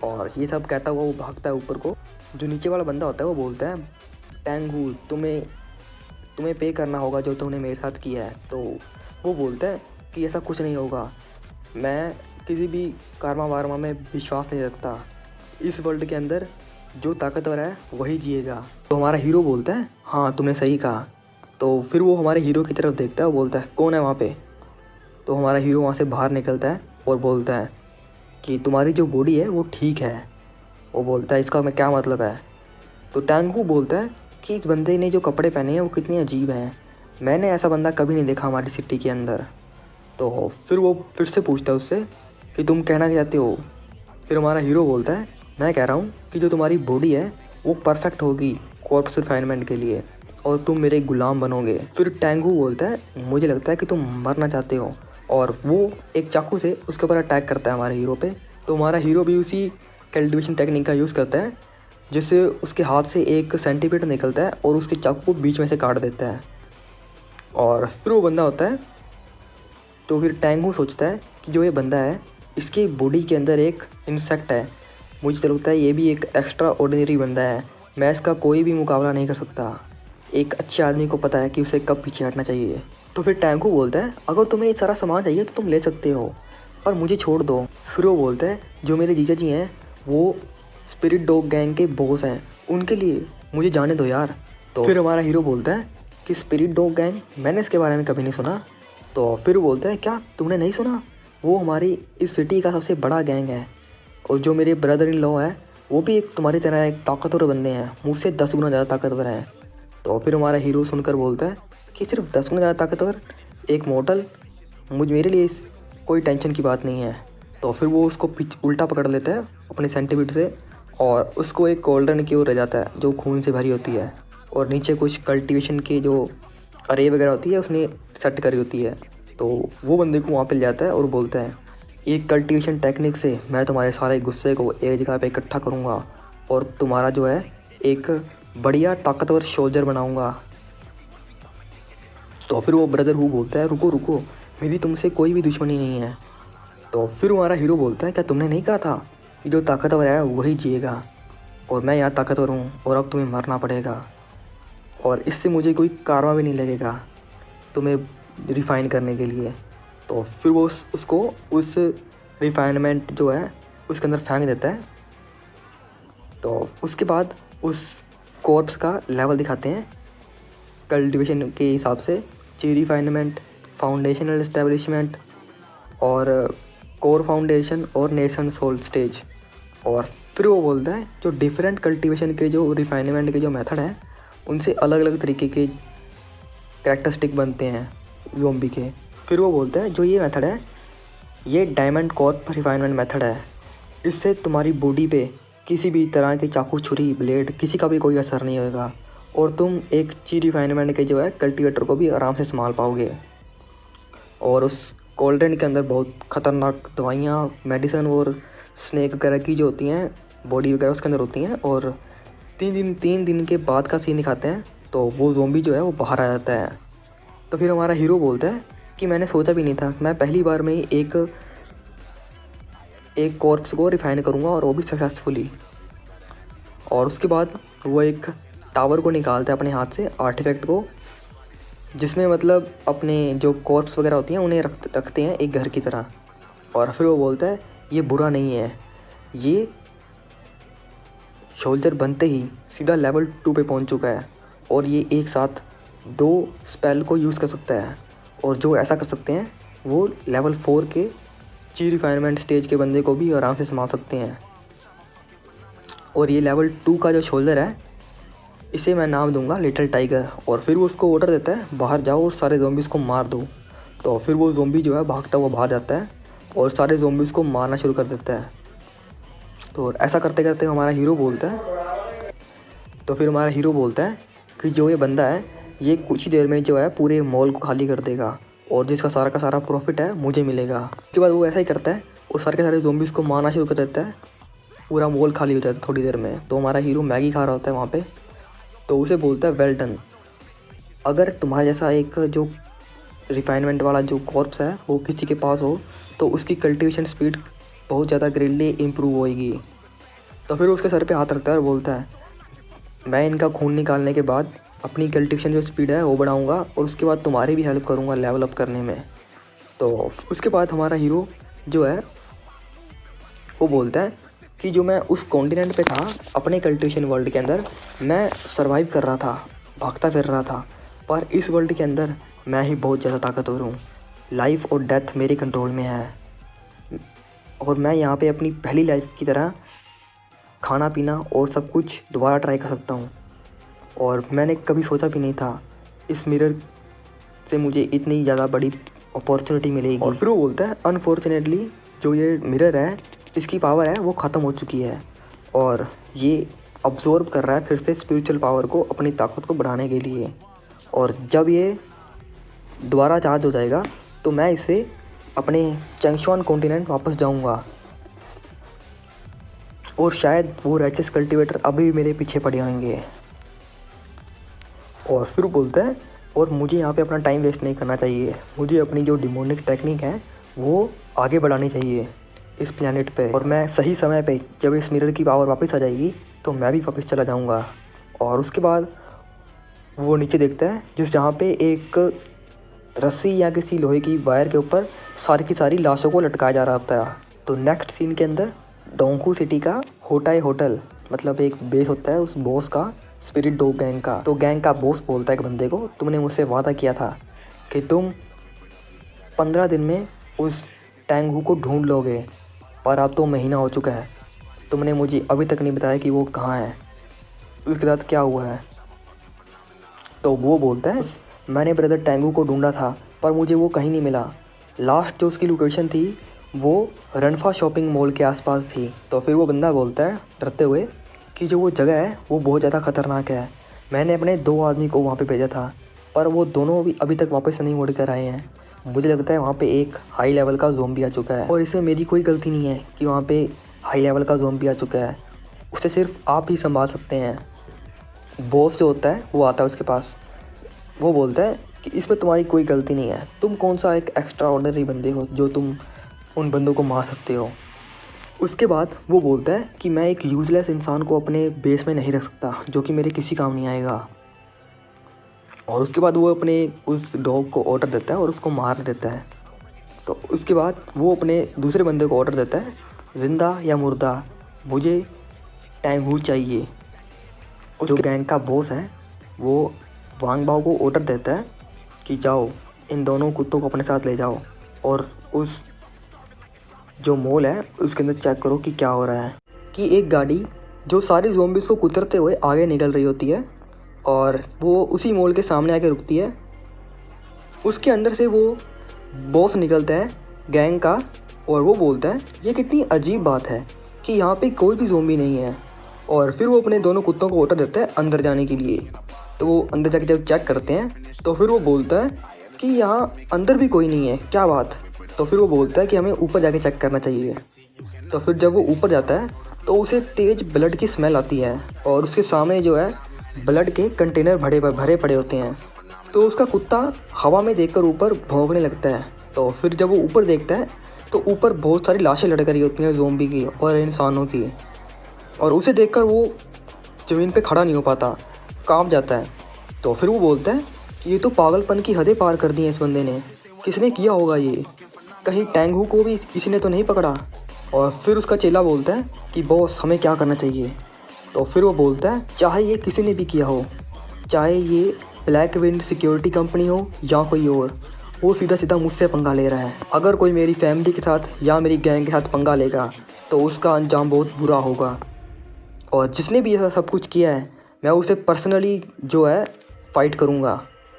और ये सब कहता हुआ वो भागता है ऊपर को। जो नीचे वाला बंदा होता है वो बोलता है टैंग हु तुम्हें पे करना होगा जो तुमने मेरे साथ किया है। तो वो बोलता है कि ऐसा कुछ नहीं होगा, मैं किसी भी कारमा वारमा में विश्वास नहीं रखता, इस वर्ल्ड के अंदर जो ताकतवर है वही जिएगा। तो हमारा हीरो बोलता है हाँ तुमने सही कहा। तो फिर वो हमारे हीरो की तरफ देखता है और बोलता है कौन है वहाँ पे? तो हमारा हीरो वहाँ से बाहर निकलता है और बोलता है कि तुम्हारी जो बॉडी है वो ठीक है। वो बोलता है इसका मैं क्या मतलब है? तो टैंगू बोलता है कि इस बंदे ने जो कपड़े पहने हैं वो कितने अजीब हैं, मैंने ऐसा बंदा कभी नहीं देखा हमारी सिटी के अंदर। तो फिर वो फिर से पूछता है उससे कि तुम कहना क्या चाहते हो? फिर हमारा हीरो बोलता है मैं कह रहा हूँ कि जो तुम्हारी बॉडी है वो परफेक्ट होगी कॉर्प्स रिफाइनमेंट के लिए और तुम मेरे गुलाम बनोगे। फिर टेंगू बोलता है मुझे लगता है कि तुम मरना चाहते हो, और वो एक चाकू से उसके ऊपर अटैक करता है हमारे हीरो पे। तो हमारा हीरो भी उसी कल्टिवेशन टेक्निक का यूज़ करता है, जिससे उसके हाथ से एक सेंटीपीड निकलता है और उसके चाकू को बीच में से काट देता है और फिर वो बंदा होता है। तो फिर टेंगू सोचता है कि जो ये बंदा है इसकी बॉडी के अंदर एक इंसेक्ट है, मुझे तो लगता है ये भी एक एक्स्ट्रा ऑर्डिनरी बंदा है, मैं इसका कोई भी मुकाबला नहीं कर सकता। एक अच्छे आदमी को पता है कि उसे कब पीछे हटना चाहिए। तो फिर टेंगू बोलता है अगर तुम्हें ये सारा सामान चाहिए तो तुम ले सकते हो, पर मुझे छोड़ दो। फिर वो बोलता है जो मेरे जीजा जी हैं वो स्पिरिट डॉग गैंग के बॉस हैं, उनके लिए मुझे जाने दो यार। तो फिर हमारा हीरो बोलता है कि स्पिरिट डॉग गैंग, मैंने इसके बारे में कभी नहीं सुना। तो फिर वो बोलता है क्या तुमने नहीं सुना, वो हमारी इस सिटी का सबसे बड़ा गैंग है, और जो मेरे ब्रदर इन लॉ है वो भी एक तुम्हारी तरह एक ताकतवर बंदे हैं, मुझसे 10 गुना ज़्यादा ताकतवर हैं। तो फिर हमारा हीरो सुनकर बोलता है कि सिर्फ 10 गुना ज़्यादा ताकतवर, एक मॉडल, मेरे लिए कोई टेंशन की बात नहीं है। तो फिर वो उसको उल्टा पकड़ लेता है अपने सेंटीपीड से और उसको एक कॉल्डरन की ओर ले जाता है जो खून से भरी होती है, और नीचे कुछ कल्टीवेशन की जो अरे वगैरह होती है उसने सेट करी होती है। तो वो बंदे को वहाँ पे ले जाता है और बोलता है एक कल्टीवेशन टेक्निक से मैं तुम्हारे सारे गुस्से को एक जगह पे इकट्ठा करूँगा और तुम्हारा जो है एक बढ़िया ताकतवर सोल्जर बनाऊँगा। तो फिर वो ब्रदर हु बोलता है रुको रुको, मेरी तुमसे कोई भी दुश्मनी नहीं है। तो फिर हमारा हीरो बोलता है क्या तुमने नहीं कहा था कि जो ताकतवर है वही जिएगा, और मैं यहाँ ताकतवर हूँ और अब तुम्हें मरना पड़ेगा, और इससे मुझे कोई कारवा भी नहीं लगेगा तुम्हें रिफ़ाइन करने के लिए। तो फिर वो उसको उस रिफाइनमेंट जो है उसके अंदर फेंक देता है। तो उसके बाद उस कॉर्प्स का लेवल दिखाते हैं कल्टीवेशन के हिसाब से, ची रिफाइनमेंट, फाउंडेशनल इस्टेब्लिशमेंट और कोर फाउंडेशन और नेशन सोल स्टेज। और फिर वो बोलता है जो डिफरेंट कल्टीवेशन के जो रिफाइनमेंट के जो मेथड हैं उनसे अलग अलग तरीके के कैरेक्टरिस्टिक बनते हैं ज़ोंबी के। फिर वो बोलता है जो ये मेथड है ये डायमंड कॉर्प रिफाइनमेंट मेथड है, इससे तुम्हारी बॉडी पे किसी भी तरह के चाकू, छुरी, ब्लेड किसी का भी कोई असर नहीं होगा और तुम एक ची रिफाइनमेंट के जो है कल्टीवेटर को भी आराम से संभाल पाओगे। और उस कोल्ड्रेन के अंदर बहुत ख़तरनाक दवाइयाँ, मेडिसन और स्नेक वगैरह की जो होती हैं बॉडी वगैरह उसके अंदर होती हैं। और 3 दिन के बाद का सीन दिखाते हैं तो वो ज़ोंबी जो है वो बाहर आ जाता है। तो फिर हमारा हीरो बोलता है कि मैंने सोचा भी नहीं था, मैं पहली बार में ही एक कॉर्प्स को रिफाइन करूँगा और वो भी सक्सेसफुली। और उसके बाद वो एक टावर को निकालता है अपने हाथ से, आर्टिफैक्ट को, जिसमें मतलब अपने जो कॉर्प्स वगैरह होती हैं उन्हें रखते हैं एक घर की तरह। और फिर वो बोलता है ये बुरा नहीं है, ये सोल्जर बनते ही सीधा लेवल 2 पे पहुंच चुका है और ये एक साथ 2 स्पेल को यूज़ कर सकता है, और जो ऐसा कर सकते हैं वो लेवल 4 के ची रिफाइनमेंट स्टेज के बंदे को भी आराम से संभाल सकते हैं। और ये लेवल 2 का जो शोल्डर है इसे मैं नाम दूंगा लिटिल टाइगर। और फिर वो उसको ऑर्डर देता है बाहर जाओ और सारे ज़ोंबीज़ को मार दो। तो फिर वो ज़ोंबी जो है भागता हुआ बाहर जाता है और सारे ज़ोंबीज़ को मारना शुरू कर देता है। तो ऐसा करते करते हमारा हीरो बोलता है कि जो ये बंदा है ये कुछ ही देर में जो है पूरे मॉल को खाली कर देगा और जिसका सारा का सारा प्रॉफिट है मुझे मिलेगा। उसके बाद वो ऐसा ही करता है और सारे के सारे ज़ोंबीज़ को मारना शुरू कर देता है, पूरा मॉल खाली हो जाता है थोड़ी देर में। तो हमारा हीरो मैगी खा रहा होता है वहाँ पे, तो उसे बोलता है वेल डन, अगर तुम्हारे जैसा एक जो रिफाइनमेंट वाला जो कॉर्प्स है वो किसी के पास हो तो उसकी कल्टीवेशन स्पीड बहुत ज़्यादा ग्रेटली इम्प्रूव होएगी। तो फिर उसके सर पे हाथ रखता है और बोलता है मैं इनका खून निकालने के बाद अपनी कल्टीवेशन जो स्पीड है वो बढ़ाऊँगा और उसके बाद तुम्हारी भी हेल्प करूँगा लेवल अप करने में। तो उसके बाद हमारा हीरो जो है वो बोलता है कि जो मैं उस कॉन्टिनेंट पे था अपने कल्टीवेशन वर्ल्ड के अंदर, मैं सरवाइव कर रहा था, भागता फिर रहा था, पर इस वर्ल्ड के अंदर मैं ही बहुत ज़्यादा ताकतवर हूँ, लाइफ और डेथ मेरे कंट्रोल में है और मैं यहाँ पे अपनी पहली लाइफ की तरह खाना पीना और सब कुछ दोबारा ट्राई कर सकता हूँ। और मैंने कभी सोचा भी नहीं था इस मिरर से मुझे इतनी ज़्यादा बड़ी अपॉर्चुनिटी मिलेगी। और फिर वो बोलता है अनफॉर्चुनेटली जो ये मिरर है इसकी पावर है वो ख़त्म हो चुकी है और ये अब्जॉर्ब कर रहा है फिर से स्पिरिचुअल पावर को अपनी ताकत को बढ़ाने के लिए। और जब ये दोबारा चार्ज हो जाएगा तो मैं इसे अपने चंगशुआन कॉन्टिनेंट वापस जाऊंगा और शायद वो रैचेस कल्टीवेटर अभी भी मेरे पीछे पड़े होंगे। और फिर बोलता है और मुझे यहाँ पे अपना टाइम वेस्ट नहीं करना चाहिए, मुझे अपनी जो डिमोनिक टेक्निक है वो आगे बढ़ानी चाहिए इस प्लैनेट पे। और मैं सही समय पे जब इस मिरर की पावर वापस आ जाएगी तो मैं भी वापस चला जाऊँगा। और उसके बाद वो नीचे देखता है जिस जहाँ पे एक रस्सी या किसी लोहे की वायर के ऊपर सारी की सारी लाशों को लटकाया जा रहा होता है। तो नेक्स्ट सीन के अंदर डोंकू सिटी का होटाई होटल, मतलब एक बेस होता है उस बॉस का, स्पिरिट डॉग गैंग का। तो गैंग का बॉस बोलता है एक बंदे को, तुमने मुझसे वादा किया था कि तुम 15 दिन में उस टैंगू को ढूंढ लोगे, पर अब तो महीना हो चुका है, तुमने मुझे अभी तक नहीं बताया कि वो कहाँ है, उसके साथ क्या हुआ है। तो वो बोलता है मैंने ब्रदर टैंगू को ढूंढा था पर मुझे वो कहीं नहीं मिला, लास्ट जो उसकी लोकेशन थी वो रनफा शॉपिंग मॉल के आसपास थी। तो फिर वो बंदा बोलता है डरते हुए कि जो वो जगह है वो बहुत ज़्यादा ख़तरनाक है, मैंने अपने 2 आदमी को वहाँ पे भेजा था पर वो दोनों भी अभी तक वापस नहीं मुड़ कर आए हैं, मुझे लगता है वहाँ पे एक हाई लेवल का ज़ोंबी आ चुका है और इसमें मेरी कोई गलती नहीं है कि वहाँ पे हाई लेवल का ज़ोंबी आ चुका है, उसे सिर्फ आप ही संभाल सकते हैं। बॉस जो होता है वो आता है उसके पास, वो बोलता है कि इसमें तुम्हारी कोई गलती नहीं है, तुम कौन सा एक एक्स्ट्रा ऑर्डिनरी बंदे हो जो तुम उन बंदों को मार सकते हो। उसके बाद वो बोलता है कि मैं एक यूज़लेस इंसान को अपने बेस में नहीं रख सकता जो कि मेरे किसी काम नहीं आएगा। और उसके बाद वो अपने उस डॉग को ऑर्डर देता है और उसको मार देता है। तो उसके बाद वो अपने दूसरे बंदे को ऑर्डर देता है, ज़िंदा या मुर्दा मुझे टैंगू चाहिए। जो गैंग का बॉस है वो वांग बाओ को ऑर्डर देता है कि जाओ इन दोनों कुत्तों को अपने साथ ले जाओ और उस जो मॉल है उसके अंदर चेक करो कि क्या हो रहा है। कि एक गाड़ी जो सारी ज़ोंबीज़ को कुतरते हुए आगे निकल रही होती है और वो उसी मॉल के सामने आके रुकती है। उसके अंदर से वो बॉस निकलता है गैंग का और वो बोलता है ये कितनी अजीब बात है कि यहाँ पे कोई भी ज़ोंबी नहीं है। और फिर वो अपने दोनों कुत्तों को ऑर्डर देता है अंदर जाने के लिए। तो वो अंदर जाके जब चेक करते हैं तो फिर वो बोलता है कि यहाँ अंदर भी कोई नहीं है, क्या बात। तो फिर वो बोलता है कि हमें ऊपर जाके चेक करना चाहिए। तो फिर जब वो ऊपर जाता है तो उसे तेज़ ब्लड की स्मेल आती है और उसके सामने जो है ब्लड के कंटेनर भरे पड़े होते हैं। तो उसका कुत्ता हवा में देखकर ऊपर भौंकने लगता है। तो फिर जब वो ऊपर देखता है तो ऊपर बहुत सारी लाशें लटक रही होती हैं ज़ोंबी की और इंसानों की, और उसे देखकर वो ज़मीन पे खड़ा नहीं हो पाता, कांप जाता है। तो फिर वो बोलता है कि ये तो पागलपन की हदें पार कर दी हैं इस बंदे ने, किसने किया होगा ये, कहीं टैंगू को भी किसी ने तो नहीं पकड़ा। और फिर उसका चेला बोलता है कि बॉस हमें क्या करना चाहिए। तो फिर वो बोलता है चाहे ये किसी ने भी किया हो, चाहे ये ब्लैक विंड सिक्योरिटी कंपनी हो या कोई और, वो सीधा सीधा मुझसे पंगा ले रहा है। अगर कोई मेरी फैमिली के साथ या मेरी गैंग के साथ पंगा लेगा तो उसका अंजाम बहुत बुरा होगा, और जिसने भी ऐसा सब कुछ किया है मैं उसे पर्सनली जो है फ़ाइट करूँगा।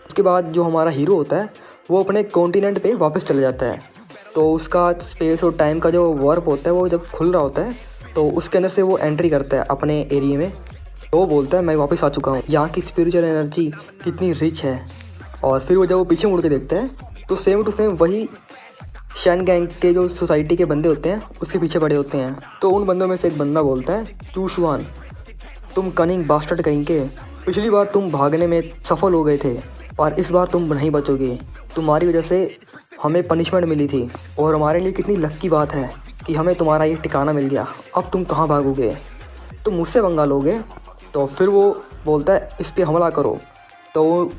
उसके बाद जो हमारा हीरो होता है वो अपने कॉन्टिनेंट पे वापस चला जाता है। तो उसका स्पेस और टाइम का जो वार्प होता है वो जब खुल रहा होता है तो उसके अंदर से वो एंट्री करता है अपने एरिया में। तो वो बोलता है मैं वापस आ चुका हूँ, यहाँ की स्पिरिचुअल एनर्जी कितनी रिच है। और फिर वो जब वो पीछे मुड़ के देखता है तो सेम टू सेम वही शैन गैंग के जो सोसाइटी के बंदे होते हैं उसके पीछे पड़े होते हैं। तो उन बंदों में से एक बंदा बोलता है चूशवान, तुम कनिंग बास्टर्ड कहीं के, पिछली बार तुम भागने में सफल हो गए थे पर इस बार तुम नहीं बचोगे, तुम्हारी वजह से हमें पनिशमेंट मिली थी और हमारे लिए कितनी लक की बात है कि हमें तुम्हारा ये ठिकाना मिल गया, अब तुम कहाँ भागोगे, तुम मुझसे पंगा लोगे। तो फिर वो बोलता है इस पर हमला करो। तो वो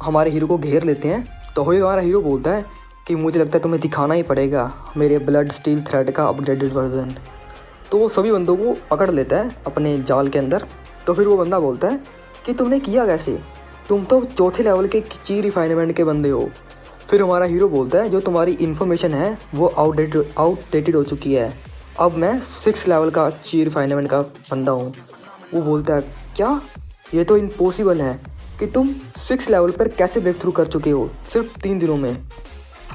हमारे हीरो को घेर लेते हैं। तो फिर हमारा हीरो बोलता है कि मुझे लगता है तुम्हें दिखाना ही पड़ेगा मेरे ब्लड स्टील थ्रेड का अपग्रेडेड वर्जन। तो वो सभी बंदों को पकड़ लेता है अपने जाल के अंदर। तो फिर वो बंदा बोलता है कि तुमने किया कैसे, तुम तो चौथे लेवल के ची रिफाइनमेंट के बंदे हो। फिर हमारा हीरो बोलता है जो तुम्हारी इन्फॉर्मेशन है वो आउटडेटेड हो चुकी है, अब मैं 6 लेवल का ची रिफाइनमेंट का बंदा हूँ। वो बोलता है क्या, ये तो इम्पॉसिबल है कि तुम 6 लेवल पर कैसे ब्रेक थ्रू कर चुके हो सिर्फ 3 दिनों में।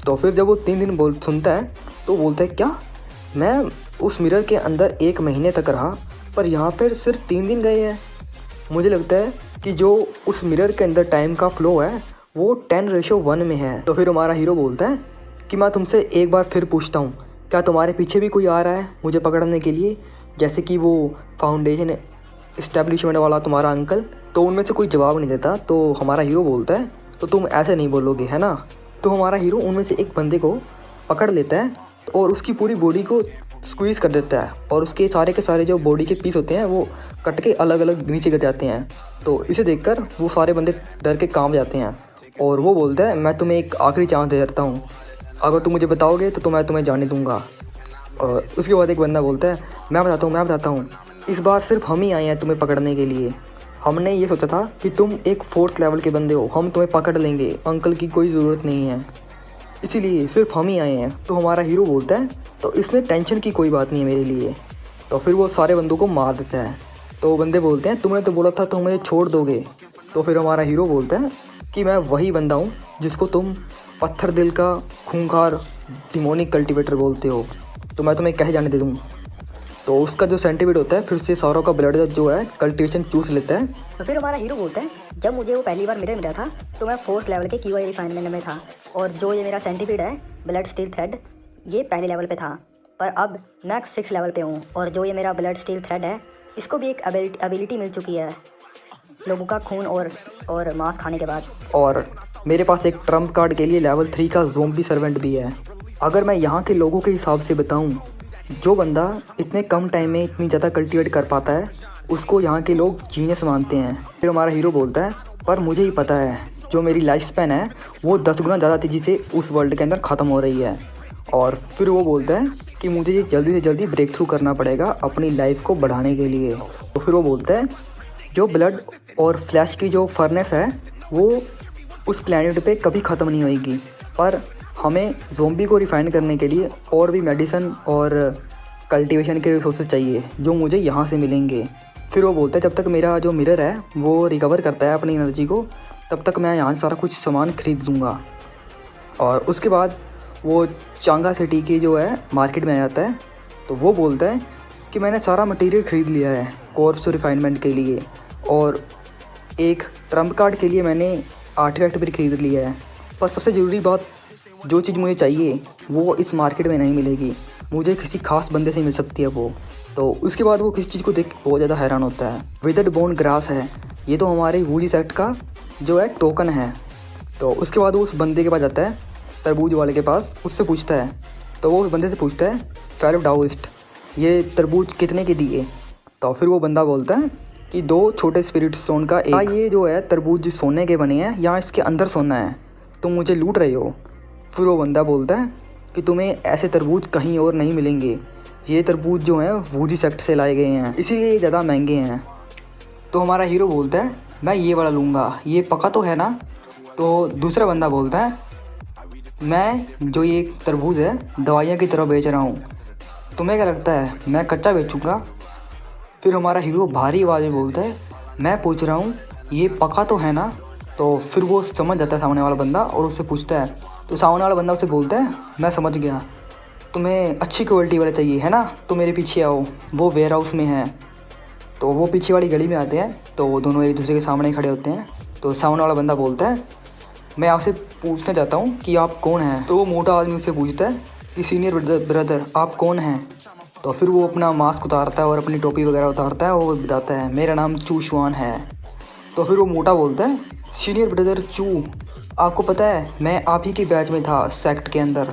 तो फिर जब वो 3 दिन सुनता है तो बोलता है क्या, मैं उस मिरर के अंदर 1 महीने तक रहा पर यहाँ पर सिर्फ 3 दिन गए हैं। मुझे लगता है कि जो उस मिरर के अंदर टाइम का फ्लो है वो 10:1 में है। तो फिर हमारा हीरो बोलता है कि मैं तुमसे एक बार फिर पूछता हूँ, क्या तुम्हारे पीछे भी कोई आ रहा है मुझे पकड़ने के लिए, जैसे कि वो फाउंडेशन इस्टेब्लिशमेंट वाला तुम्हारा अंकल। तो उनमें से कोई जवाब नहीं देता। तो हमारा हीरो बोलता है तो तुम ऐसे नहीं बोलोगे है ना। तो हमारा हीरो उनमें से एक बंदे को पकड़ लेता है और उसकी पूरी बॉडी को स्क्वीज़ कर देता है और उसके सारे के सारे जो बॉडी के पीस होते हैं वो कट के अलग अलग नीचे गिर जाते हैं। तो इसे देखकर वो सारे बंदे डर के कांप जाते हैं और वो बोलता है मैं तुम्हें एक आखिरी चांस दे देता हूँ, अगर तुम मुझे बताओगे तो मैं तुम्हें जाने दूँगा। और उसके बाद एक बंदा बोलता है मैं बताता हूँ, इस बार सिर्फ हम ही आए हैं तुम्हें पकड़ने के लिए। हमने ये सोचा था कि तुम एक 4th लेवल के बंदे हो, हम तुम्हें पकड़ लेंगे, अंकल की कोई ज़रूरत नहीं है, इसीलिए सिर्फ हम ही आए हैं। तो हमारा हीरो बोलता है तो इसमें टेंशन की कोई बात नहीं है मेरे लिए। तो फिर वो सारे बंदों को मार देता है। तो बंदे बोलते हैं तुमने तो बोला था तुम मुझे छोड़ दोगे। तो फिर हमारा हीरो बोलता है कि मैं वही बंदा हूँ जिसको तुम पत्थर दिल का खूंखार डिमोनिक कल्टिवेटर बोलते हो, तो मैं तुम्हें कैसे जाने दे दूँ। तो उसका जो सेंटीपीड होता है फिर से सारों का ब्लड जो है कल्टिवेशन चूस लेता है। तो फिर हमारा हीरो बोलता है जब मुझे वो पहली बार मिरर मिला था तो मैं 4th लेवल के QI रिफाइनमेंट में था, और जो ये मेरा सेंटीपीड है ब्लड स्टील थ्रेड ये पहले लेवल पे था, पर अब मैं 6 लेवल पे हूँ। और जो ये मेरा ब्लड स्टील थ्रेड है इसको भी एक एबिलिटी मिल चुकी है लोगों का खून और मांस खाने के बाद। और मेरे पास एक ट्रम्प कार्ड के लिए लेवल 3 का ज़ोंबी सर्वेंट भी है। अगर मैं यहाँ के लोगों के हिसाब से बताऊँ, जो बंदा इतने कम टाइम में इतनी ज़्यादा कल्टिवेट कर पाता है उसको यहाँ के लोग जीनियस मानते हैं। फिर हमारा हीरो बोलता है पर मुझे ही पता है जो मेरी लाइफ स्पैन है वो 10 गुना ज़्यादा तेज़ी से उस वर्ल्ड के अंदर ख़त्म हो रही है। और फिर वो बोलता है कि मुझे ये जल्दी से जल्दी ब्रेक थ्रू करना पड़ेगा अपनी लाइफ को बढ़ाने के लिए। तो फिर वो बोलता है जो ब्लड और फ्लैश की जो फर्नेस है वो उस प्लैनेट पे कभी ख़त्म नहीं होएगी, पर हमें ज़ोंबी को रिफाइन करने के लिए और भी मेडिसिन और कल्टीवेशन के रिसोर्सेज चाहिए जो मुझे यहाँ से मिलेंगे। फिर वो बोलता है जब तक मेरा जो मिरर है वो रिकवर करता है अपनी एनर्जी को तब तक मैं यहाँ सारा कुछ सामान खरीद लूँगा। और उसके बाद वो चांगा सिटी की जो है मार्केट में आ जाता है। तो वो बोलता है कि मैंने सारा मटेरियल ख़रीद लिया है कॉर्प्स रिफाइनमेंट के लिए, और एक ट्रम्प कार्ड के लिए मैंने आर्टिफैक्ट भी खरीद लिया है, पर सबसे ज़रूरी बात जो चीज़ मुझे चाहिए वो इस मार्केट में नहीं मिलेगी, मुझे किसी खास बंदे से मिल सकती है वो। तो उसके बाद वो किसी चीज़ को देख बहुत ज़्यादा हैरान होता है। विदर्ड बोन ग्रास है, ये तो हमारे वूजी सेट का जो है टोकन है। तो उसके बाद वो उस बंदे के पास जाता है तरबूज वाले के पास, उससे पूछता है। तो वो उस बंदे से पूछता है फेलो डाउइस्ट ये तरबूज कितने के दिए। तो फिर वो बंदा बोलता है कि 2 छोटे स्पिरिट स्टोन का एक। ये जो है तरबूज सोने के बने हैं, यहाँ इसके अंदर सोना है, तुम मुझे लूट रहे हो। फिर वो बंदा बोलता है कि तुम्हें ऐसे तरबूज कहीं और नहीं मिलेंगे, ये तरबूज जो हैं वूजी सेक्ट से लाए गए हैं, इसीलिए ये ज़्यादा महंगे हैं। तो हमारा हीरो बोलता है मैं ये वाला लूँगा, ये पका तो है ना। तो दूसरा बंदा बोलता है मैं जो ये तरबूज है दवाइयाँ की तरह बेच रहा हूँ, तुम्हें क्या लगता है मैं कच्चा बेचूँगा। फिर हमारा हीरो भारी आवाज़ में बोलता है मैं पूछ रहा हूँ ये पका तो है ना। तो फिर वो समझ जाता है सामने वाला बंदा और उससे पूछता है। तो सामने वाला बंदा उससे बोलता है मैं समझ गया, तुम्हें अच्छी क्वालिटी वाला चाहिए है ना, तो मेरे पीछे आओ, वो वेयर हाउस में है। तो वो पीछे वाली गली में आते हैं, तो दोनों एक दूसरे के सामने खड़े होते हैं। तो सामने वाला बंदा बोलता है मैं आपसे पूछना चाहता हूँ कि आप कौन हैं। तो वो मोटा आदमी उससे पूछता है कि सीनियर ब्रदर आप कौन हैं। तो फिर वो अपना मास्क उतारता है और अपनी टोपी वगैरह उतारता है और वो बताता है मेरा नाम चू शुआन है। तो फिर वो मोटा बोलता है सीनियर ब्रदर चू, आपको पता है मैं आप ही के बैच में था सेक्ट के अंदर।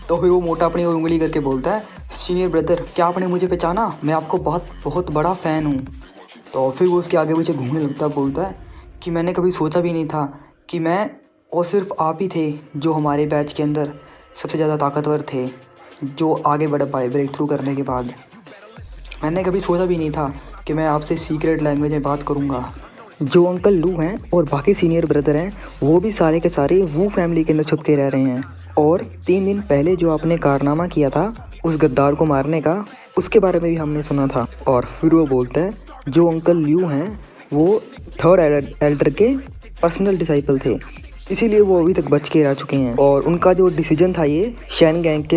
तो फिर वो मोटा अपनी उंगली करके बोलता है सीनियर ब्रदर क्या आपने मुझे पहचाना, मैं आपको बहुत बड़ा फ़ैन हूँ। तो फिर वो उसके आगे पीछे घूमने लगता, बोलता है कि मैंने कभी सोचा भी नहीं था कि मैं और सिर्फ आप ही थे जो हमारे बैच के अंदर सबसे ज़्यादा ताकतवर थे, जो आगे बढ़ पाए ब्रेक थ्रू करने के बाद। मैंने कभी सोचा भी नहीं था कि मैं आपसे सीक्रेट लैंग्वेज में बात करूँगा। जो अंकल लू हैं और बाकी सीनियर ब्रदर हैं वो भी सारे के सारे वू फैमिली के अंदर छुप के रह रहे हैं। और 3 दिन पहले जो आपने कारनामा किया था उस गद्दार को मारने का, उसके बारे में भी हमने सुना था। और फिर वो बोलता है जो अंकल ल्यू हैं वो 3rd एल्डर के पर्सनल डिसाइपल थे, इसीलिए वो अभी तक बच के रह चुके हैं। और उनका जो डिसीजन था ये शैन गैंग के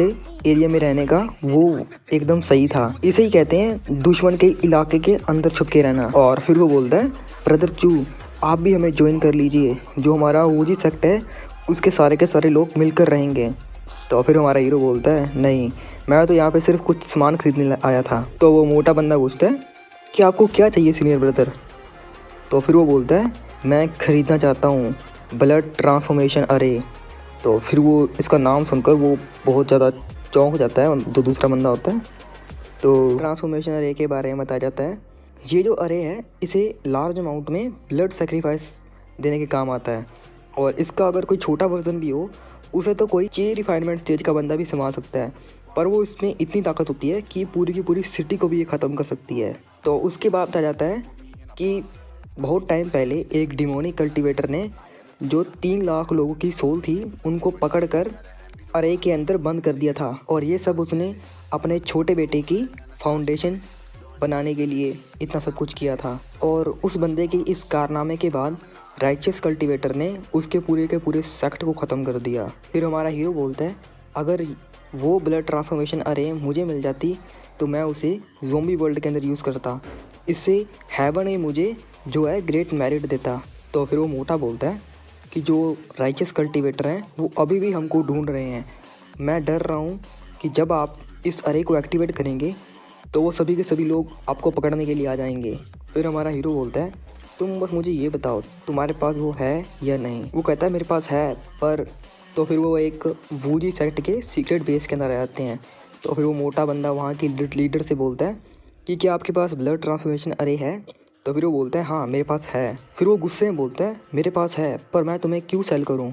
एरिया में रहने का, वो एकदम सही था। इसे ही कहते हैं दुश्मन के इलाके के अंदर छुप के रहना। और फिर वो बोलता है, ब्रदर चू आप भी हमें ज्वाइन कर लीजिए, जो हमारा वूजी सेक्ट है उसके सारे के सारे लोग मिलकर रहेंगे। तो फिर हमारा हीरो बोलता है, नहीं मैं तो यहाँ पे सिर्फ कुछ सामान खरीदने आया था। तो वो मोटा बंदा पूछता है कि आपको क्या चाहिए सीनियर ब्रदर। तो फिर वो बोलता है, मैं ख़रीदना चाहता हूँ ब्लड ट्रांसफॉर्मेशन अरे। तो फिर वो इसका नाम सुनकर वो बहुत ज़्यादा चौंक जाता है, जो दूसरा बंदा होता है। तो ट्रांसफॉर्मेशन अरे के बारे में बताया जाता है, ये जो अरे है इसे लार्ज अमाउंट में ब्लड सेक्रीफाइस देने के काम आता है। और इसका अगर कोई छोटा वर्जन भी हो उसे तो कोई चे रिफाइनमेंट स्टेज का बंदा भी संभाल सकता है, पर वो इसमें इतनी ताकत होती है कि पूरी की पूरी सिटी को भी ये ख़त्म कर सकती है। तो उसके बाद बताया जाता है कि बहुत टाइम पहले एक डिमोनिक कल्टीवेटर ने जो 3 लाख लोगों की सोल थी उनको पकड़कर अरे के अंदर बंद कर दिया था। और ये सब उसने अपने छोटे बेटे की फाउंडेशन बनाने के लिए इतना सब कुछ किया था। और उस बंदे के इस कारनामे के बाद राइचस कल्टीवेटर ने उसके पूरे के पूरे सेक्ट को ख़त्म कर दिया। फिर हमारा हीरो बोलता है, अगर वो ब्लड ट्रांसफॉर्मेशन अरे मुझे मिल जाती तो मैं उसे ज़ोंबी वर्ल्ड के अंदर यूज़ करता, इससे हेवन ही मुझे जो है ग्रेट मेरिट देता। तो फिर वो मोटा बोलता है कि जो राइचस कल्टीवेटर हैं वो अभी भी हमको ढूंढ रहे हैं। मैं डर रहा हूँ कि जब आप इस अरे को एक्टिवेट करेंगे तो वो सभी के सभी लोग आपको पकड़ने के लिए आ जाएंगे। फिर हमारा हीरो बोलता है, तुम बस मुझे ये बताओ तुम्हारे पास वो है या नहीं। वो कहता है मेरे पास है पर। तो फिर वो एक वूजी सेक्ट के सीक्रेट बेस के अंदर आ जाते हैं। तो फिर वो मोटा बंदा वहाँ की लीडर से बोलता है कि क्या आपके पास ब्लड ट्रांसफॉर्मेशन अरे है। तो फिर वो बोलता है, हाँ मेरे पास है। फिर वो गुस्से में बोलता है, मेरे पास है पर मैं तुम्हें क्यों सेल करूँ।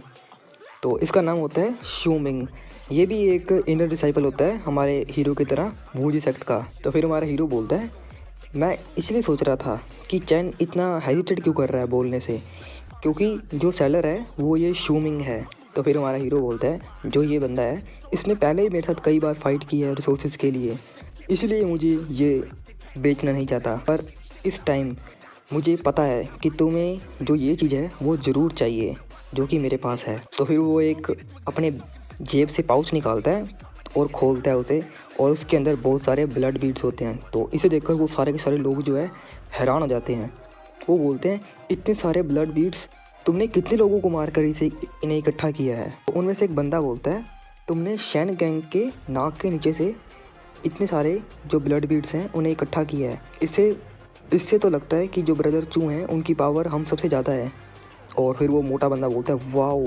तो इसका नाम होता है शूमिंग। ये भी एक इनर डिसाइपल होता है हमारे हीरो की तरह वूजी सेक्ट का। तो फिर हमारा हीरो बोलता है, मैं इसलिए सोच रहा था कि चैन इतना हेजिटेट क्यों कर रहा है बोलने से, क्योंकि जो सेलर है वो ये शूमिंग है। तो फिर हमारा हीरो बोलता है, जो ये बंदा है इसने पहले ही मेरे साथ कई बार फाइट की है रिसोर्सेज के लिए, इसलिए मुझे ये बेचना नहीं चाहता। पर इस टाइम मुझे पता है कि तुम्हें जो ये चीज़ है वो ज़रूर चाहिए जो कि मेरे पास है। तो फिर वो एक अपने जेब से पाउच निकालता है और खोलता है उसे, और उसके अंदर बहुत सारे ब्लड बीड्स होते हैं। तो इसे देखकर वो सारे के सारे लोग जो है हैरान हो जाते हैं। वो बोलते हैं, इतने सारे ब्लड बीड्स तुमने कितने लोगों को मारकर इन्हें इकट्ठा किया है। तो उनमें से एक बंदा बोलता है, तुमने शैन गैंग के नाक के नीचे से इतने सारे जो ब्लड बीड्स हैं उन्हें इकट्ठा किया है। इससे तो लगता है कि जो ब्रदर चू हैं उनकी पावर हम सबसे ज़्यादा है। और फिर वो मोटा बंदा बोलता है, वाओ।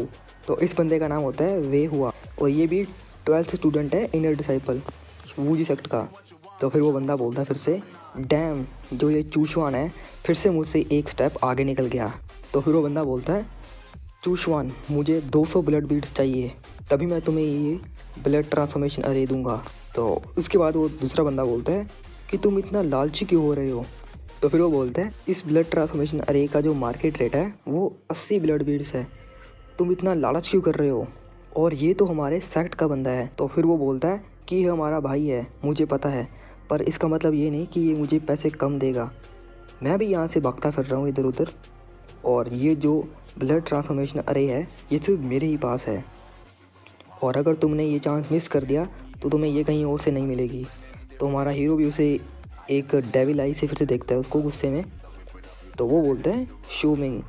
तो इस बंदे का नाम होता है वे हुआ, और ये भी 12th स्टूडेंट है इनर डिसाइपल वूजी सेक्ट का। तो फिर वो बंदा बोलता है फिर से, डैम जो ये चूशवान है फिर से मुझसे एक स्टेप आगे निकल गया। तो फिर वो बंदा बोलता है, चूशवान मुझे 200 ब्लड बीड्स चाहिए, तभी मैं तुम्हें ये ब्लड ट्रांसफॉर्मेशन अरे दूंगा। तो उसके बाद वो दूसरा बंदा बोलता है कि तुम इतना लालची क्यों हो रहे हो। तो फिर वो बोलता है, इस ब्लड ट्रांसफॉर्मेशन अरे का जो मार्केट रेट है वो 80 ब्लड बीड्स है, तुम इतना लालच क्यों कर रहे हो, और ये तो हमारे सेक्ट का बंदा है। तो फिर वो बोलता है कि ये हमारा भाई है, मुझे पता है, पर इसका मतलब ये नहीं कि ये मुझे पैसे कम देगा। मैं भी यहाँ से भागता फिर रहा हूँ इधर उधर, और ये जो ब्लड ट्रांसफॉर्मेशन अरे है ये सिर्फ मेरे ही पास है, और अगर तुमने ये चांस मिस कर दिया तो तुम्हें ये कहीं और से नहीं मिलेगी। तो हमारा हीरो भी उसे एक डेविल आई से फिर से देखता है उसको गुस्से में। तो वो बोलता है, शूमिंग।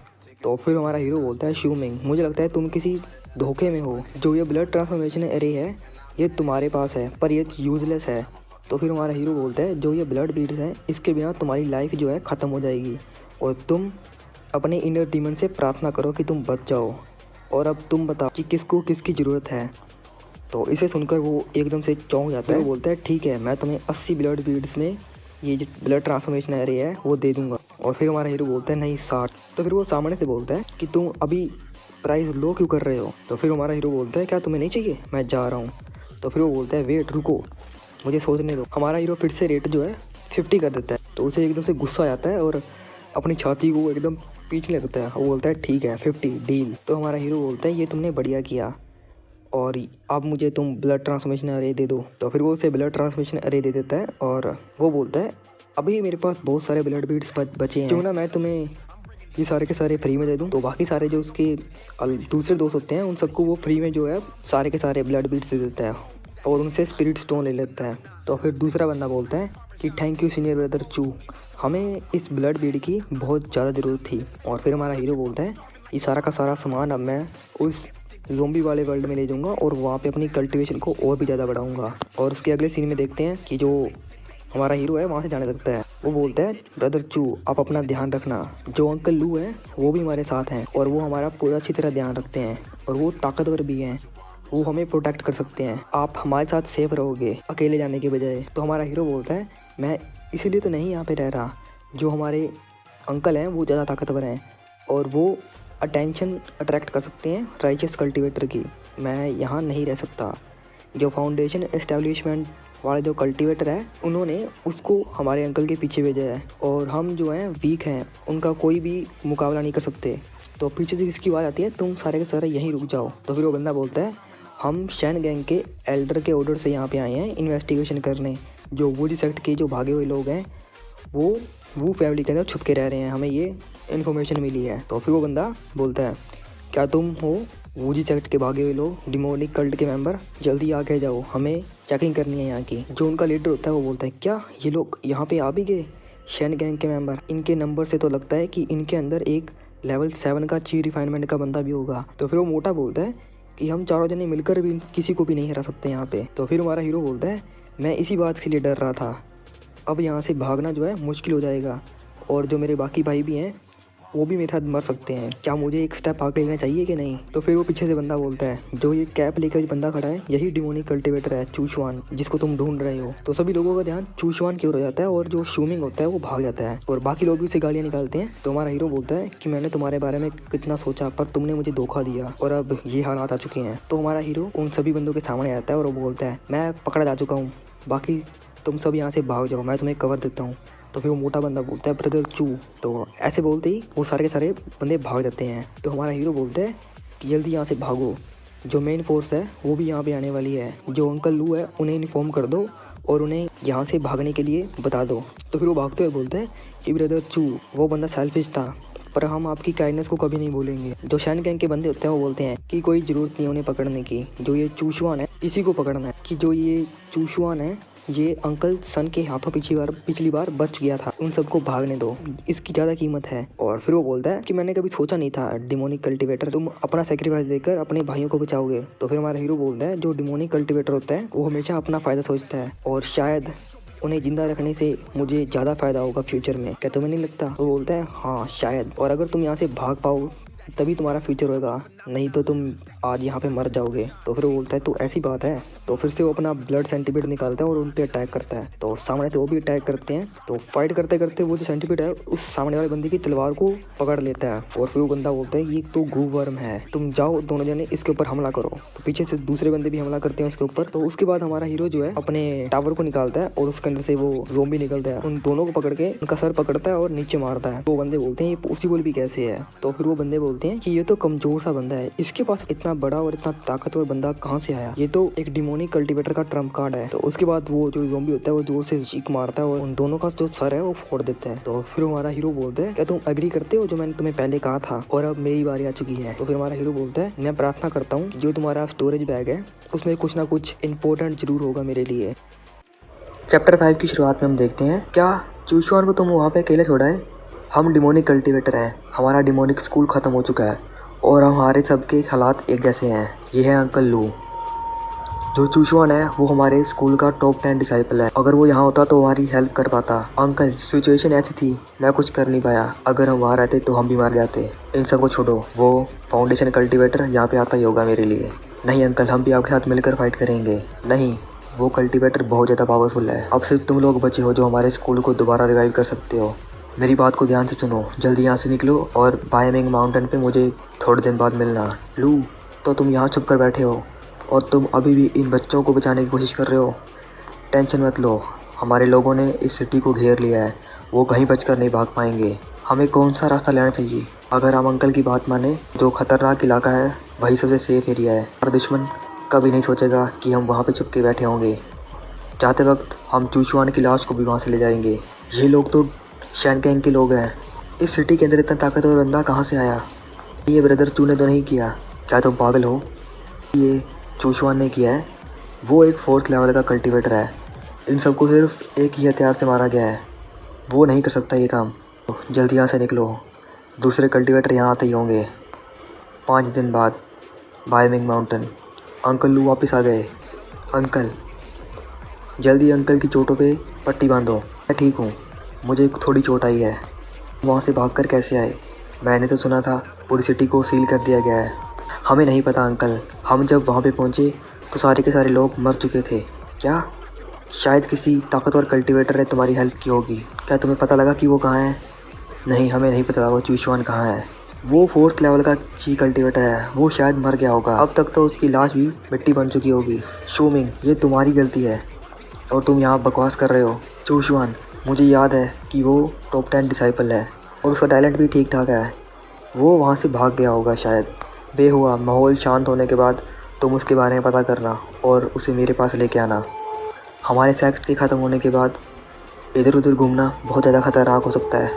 तो फिर हमारा हीरो बोलता है, शूमिंग मुझे लगता है तुम किसी धोखे में हो, जो ये ब्लड ट्रांसफॉर्मेशन अरे है ये तुम्हारे पास है पर ये यूज़लेस है। तो फिर हमारा हीरो बोलता है, जो ये ब्लड बीड्स हैं इसके बिना तुम्हारी लाइफ जो है ख़त्म हो जाएगी, और तुम अपने इनर डीमन से प्रार्थना करो कि तुम बच जाओ, और अब तुम बताओ कि किसको किसकी ज़रूरत है। तो इसे सुनकर वो एकदम से चौंक जाता है। वो बोलता है, ठीक है मैं तुम्हें 80 ब्लड बीड्स में ये जो ब्लड ट्रांसफॉर्मेशन अरे है वो दे दूंगा। और फिर हमारा हीरो बोलता है, नहीं 60। तो फिर वो सामने से बोलता है कि तुम अभी प्राइस लो क्यों कर रहे हो। तो फिर हमारा हीरो बोलता है, क्या तुम्हें नहीं चाहिए, मैं जा रहा हूँ। तो फिर वो बोलता है, वेट रुको मुझे सोचने दो। हमारा हीरो फिर से रेट जो है 50 कर देता है। तो उसे एकदम से गुस्सा आ जाता है और अपनी छाती को एकदम पीछने लगता है। वो बोलता है, ठीक है 50 डील। तो हमारा हीरो बोलता है, ये तुमने बढ़िया किया, और अब मुझे तुम ब्लड ट्रांसफॉर्मेशन अरे दे दो। तो फिर वो उसे ब्लड ट्रांसफॉर्मेशन अरे दे देता है, और वो बोलता है, अभी मेरे पास बहुत सारे ब्लड बीड्स बचे हैं, क्यों ना मैं तुम्हें ये सारे के सारे फ्री में दे दूँ, तो बाकी सारे जो उसके दूसरे दोस्त होते हैं उन सबको वो फ्री में जो है सारे के सारे ब्लड बीट्स दे देता है और उनसे स्पिरिट स्टोन ले लेता है। तो फिर दूसरा बंदा बोलता है कि थैंक यू सीनियर ब्रदर चू, हमें इस ब्लड बीड की बहुत ज़्यादा ज़रूरत थी। और फिर हमारा हीरो बोलता है ये सारा का सारा सामान अब मैं उस ज़ोंबी वाले वर्ल्ड में ले जाऊंगा और वहाँ पे अपनी कल्टीवेशन को और भी ज़्यादा बढ़ाऊंगा। और उसके अगले सीन में देखते हैं कि जो हमारा हीरो है वहाँ से जाने लगता है। वो बोलता है ब्रदर चू आप अपना ध्यान रखना, जो अंकल लू है वो भी हमारे साथ हैं और वो हमारा पूरा अच्छी तरह ध्यान रखते हैं और वो ताकतवर भी हैं, वो हमें प्रोटेक्ट कर सकते हैं, आप हमारे साथ सेफ रहोगे अकेले जाने के बजाय। तो हमारा हीरो बोलता है मैं इसीलिए तो नहीं यहाँ पे रह रहा, जो हमारे अंकल हैं वो ज़्यादा ताकतवर हैं और वो अटेंशन अट्रैक्ट कर सकते हैं राइचियस कल्टीवेटर की, मैं यहाँ नहीं रह सकता। जो फाउंडेशन एस्टेब्लिशमेंट वाले जो कल्टीवेटर है उन्होंने उसको हमारे अंकल के पीछे भेजा है और हम जो हैं वीक हैं, उनका कोई भी मुकाबला नहीं कर सकते। तो पीछे से किसकी आवाज़ आती है तुम सारे के सारे यहीं रुक जाओ। तो फिर वो बंदा बोलता है हम शैन गैंग के एल्डर के ऑर्डर से यहाँ पे आए हैं इन्वेस्टिगेशन करने, जो वुडी सेक्ट के जो भागे हुए लोग हैं वो फैमिली के अंदर छुप के रह रहे हैं, हमें ये इन्फॉर्मेशन मिली है। तो फिर वो बंदा बोलता है क्या तुम हो वुडी सेक्ट के भागे हुए लोग, डिमोनिक कल्ट के मेंबर, जल्दी आगे जाओ हमें चेकिंग करनी है यहाँ की। जो उनका लीडर होता है वो बोलता है क्या ये लोग यहाँ पे आ भी गए, शैन गैंग के मेंबर, इनके नंबर से तो लगता है कि इनके अंदर एक लेवल 7 का ची रिफाइनमेंट का बंदा भी होगा। तो फिर वो मोटा बोलता है कि हम चारों जने मिलकर भी किसी को भी नहीं हरा सकते यहाँ पे। तो फिर हमारा हीरो बोलता है मैं इसी बात के लिए डर रहा था, अब यहाँ से भागना जो है मुश्किल हो जाएगा और जो मेरे बाकी भाई भी हैं वो भी मेरे साथ मर सकते हैं, क्या मुझे एक स्टेप आगे लेना चाहिए कि नहीं। तो फिर वो पीछे से बंदा बोलता है जो ये कैप लेकर बंदा खड़ा है यही डिमोनिक कल्टीवेटर है चूशवान जिसको तुम ढूंढ रहे हो। तो सभी लोगों का ध्यान चूशवान की ओर हो जाता है और जो शूमिंग होता है वो भाग जाता है और बाकी लोग भी उसे गालियाँ निकालते हैं। तो हमारा हीरो बोलता है कि मैंने तुम्हारे बारे में कितना सोचा पर तुमने मुझे धोखा दिया और अब ये हालात आ चुके हैं। तो हमारा हीरो उन सभी बंदों के सामने आता है और वो बोलता है मैं पकड़ा जा चुका हूँ, बाकी तुम सब यहाँ से भाग जाओ, मैं तुम्हें कवर देता हूँ। तो फिर वो मोटा बंदा बोलता है ब्रदर चू। तो ऐसे बोलते ही वो सारे के सारे बंदे भाग जाते हैं। तो हमारा हीरो बोलता है कि जल्दी यहाँ से भागो, जो मेन फोर्स है वो भी यहाँ पे आने वाली है, जो अंकल लू है उन्हें इन्फॉर्म कर दो और उन्हें यहाँ से भागने के लिए बता दो। तो फिर वो भागते हुए बोलते हैं कि ब्रदर चू वो बंदा सेल्फिश था पर हम आपकी काइंडनेस को कभी नहीं भूलेंगे। जो शैन गैंग के बंदे होते हैं वो बोलते हैं कि कोई ज़रूरत नहीं उन्हें पकड़ने की, जो ये चूशवान है इसी को पकड़ना है, कि जो ये चूशवान है ये अंकल सन के हाथों पिछली बार बच गया था, उन सबको भागने दो, इसकी ज़्यादा कीमत है। और फिर वो बोलता है कि मैंने कभी सोचा नहीं था डिमोनिक कल्टीवेटर तुम अपना सेक्रीफाइस देकर अपने भाइयों को बचाओगे। तो फिर हमारा हीरो बोलता है जो डिमोनिक कल्टीवेटर होता है वो हमेशा अपना फ़ायदा सोचता है और शायद उन्हें जिंदा रखने से मुझे ज़्यादा फ़ायदा होगा फ्यूचर में, क्या तुम्हें नहीं लगता। वो बोलता है हाँ शायद, और अगर तुम यहाँ से भाग पाओ तभी तुम्हारा फ्यूचर होगा, नहीं तो तुम आज यहाँ पे मर जाओगे। तो फिर वो बोलता है तो ऐसी बात है। तो फिर से वो अपना ब्लड सेंटीपीड निकालता है और उन पे अटैक करता है। तो सामने से वो भी अटैक करते हैं। तो फाइट करते करते वो जो सेंटीपीड है उस सामने वाले बंदे की तलवार को पकड़ लेता है और फिर वो बंदा बोलता है ये तो गू वर्म है, तुम जाओ दोनों जने इसके ऊपर हमला करो। तो पीछे से दूसरे बंदे भी हमला करते हैं उसके ऊपर। तो उसके बाद हमारा हीरो जो है अपने टावर को निकालता है और उसके अंदर से वो ज़ोंबी निकलता है, उन दोनों को पकड़ के उनका सर पकड़ता है और नीचे मारता है। वो बंदे बोलते हैं ये पॉसिबल भी कैसे है। तो फिर वो बंदे बोलते हैं कि ये तो कमजोर सा बंदा है, इसके पास इतना बड़ा और इतना ताकतवर बंदा कहाँ से आया, ये तो एक डिमोनिक कल्टीवेटर का ट्रम्प कार्ड है। तो उसके बाद वो जो ज़ोंबी होता है वो जोर से चीख मारता है और उन दोनों का जो सर है वो फोड़ देता है। तो फिर हमारा हीरो बोलता है क्या तुम एग्री करते हो जो मैंने तुम्हें पहले कहा था और अब मेरी बारी आ चुकी है। तो फिर हमारा हीरो बोलता है मैं प्रार्थना करता हूँ कि जो तुम्हारा स्टोरेज बैग है उसमें कुछ ना कुछ इंपॉर्टेंट जरूर होगा मेरे लिए। चैप्टर 5 की शुरुआत में हम देखते हैं क्या चूशवान को तुम वहाँ पे अकेले छोड़ा है, हम डिमोनिक कल्टीवेटर हैं, हमारा डिमोनिक स्कूल ख़त्म हो चुका है और हमारे सबके हालात एक जैसे हैं। ये है अंकल लू। जो चूशवान है वो हमारे स्कूल का टॉप 10 डिसाइपल है, अगर वो यहाँ होता तो हमारी हेल्प कर पाता। अंकल सिचुएशन ऐसी थी मैं कुछ कर नहीं पाया, अगर हम वहाँ रहते तो हम भी मार जाते। इन सबको छोड़ो, वो फाउंडेशन कल्टीवेटर यहाँ पे आता ही होगा मेरे लिए। नहीं अंकल हम भी आपके साथ मिलकर फाइट करेंगे। नहीं वो कल्टीवेटर बहुत ज़्यादा पावरफुल है, अब सिर्फ तुम लोग बचे हो जो हमारे स्कूल को दोबारा रिवाइव कर सकते हो। मेरी बात को ध्यान से सुनो, जल्दी यहाँ से निकलो और बायमिंग माउंटेन पे मुझे थोड़े दिन बाद मिलना। लू तो तुम यहाँ छुप कर बैठे हो और तुम अभी भी इन बच्चों को बचाने की कोशिश कर रहे हो। टेंशन मत लो, हमारे लोगों ने इस सिटी को घेर लिया है, वो कहीं बचकर नहीं भाग पाएंगे। हमें कौन सा रास्ता लेना चाहिए, अगर हम अंकल की बात माने जो खतरनाक इलाका है वही सबसे सेफ एरिया है, और दुश्मन कभी नहीं सोचेगा कि हम वहाँ पे छुप के बैठे होंगे। जाते वक्त हम चूशवान की लाश को भी वहाँ से ले जाएंगे। ये लोग तो शैन गैंग के लोग हैं, इस सिटी के अंदर इतना ताकतवर बंदा कहाँ से आया? ये ब्रदर तूने तो नहीं किया? क्या तुम पागल हो? ये चूशवान ने किया है। वो एक 4th लेवल का कल्टीवेटर है। इन सबको सिर्फ एक ही हथियार से मारा गया है। वो नहीं कर सकता ये काम। जल्दी यहाँ से निकलो, दूसरे कल्टीवेटर यहाँ आते ही होंगे। 5 दिन बाद बायमिंग माउंटेन। अंकल लू वापस आ गए। अंकल जल्दी अंकल की चोटों पे पट्टी बांधो। मैं ठीक हूँ, मुझे थोड़ी चोट आई है। वहाँ से भागकर कैसे आए? मैंने तो सुना था पूरी सिटी को सील कर दिया गया है। हमें नहीं पता अंकल, हम जब वहाँ पे पहुँचे तो सारे के सारे लोग मर चुके थे। क्या? शायद किसी ताकतवर कल्टीवेटर ने तुम्हारी हेल्प की होगी। क्या तुम्हें पता लगा कि वो कहाँ है? नहीं, हमें नहीं पता वो चूशवान कहाँ है। वो 4th लेवल का ची कल्टीवेटर है, वो शायद मर गया होगा। अब तक तो उसकी लाश भी मिट्टी बन चुकी होगी। शूमिंग, ये तुम्हारी गलती है और तुम यहाँ बकवास कर रहे हो। चूशवान, मुझे याद है कि वो टॉप 10 डिसाइपल है और उसका टैलेंट भी ठीक ठाक है। वो वहाँ से भाग गया होगा शायद। बेहुआ, माहौल शांत होने के बाद तुम उसके बारे में पता करना और उसे मेरे पास लेके आना। हमारे सेक्स के ख़त्म होने के बाद इधर उधर घूमना बहुत ज़्यादा ख़तरनाक हो सकता है।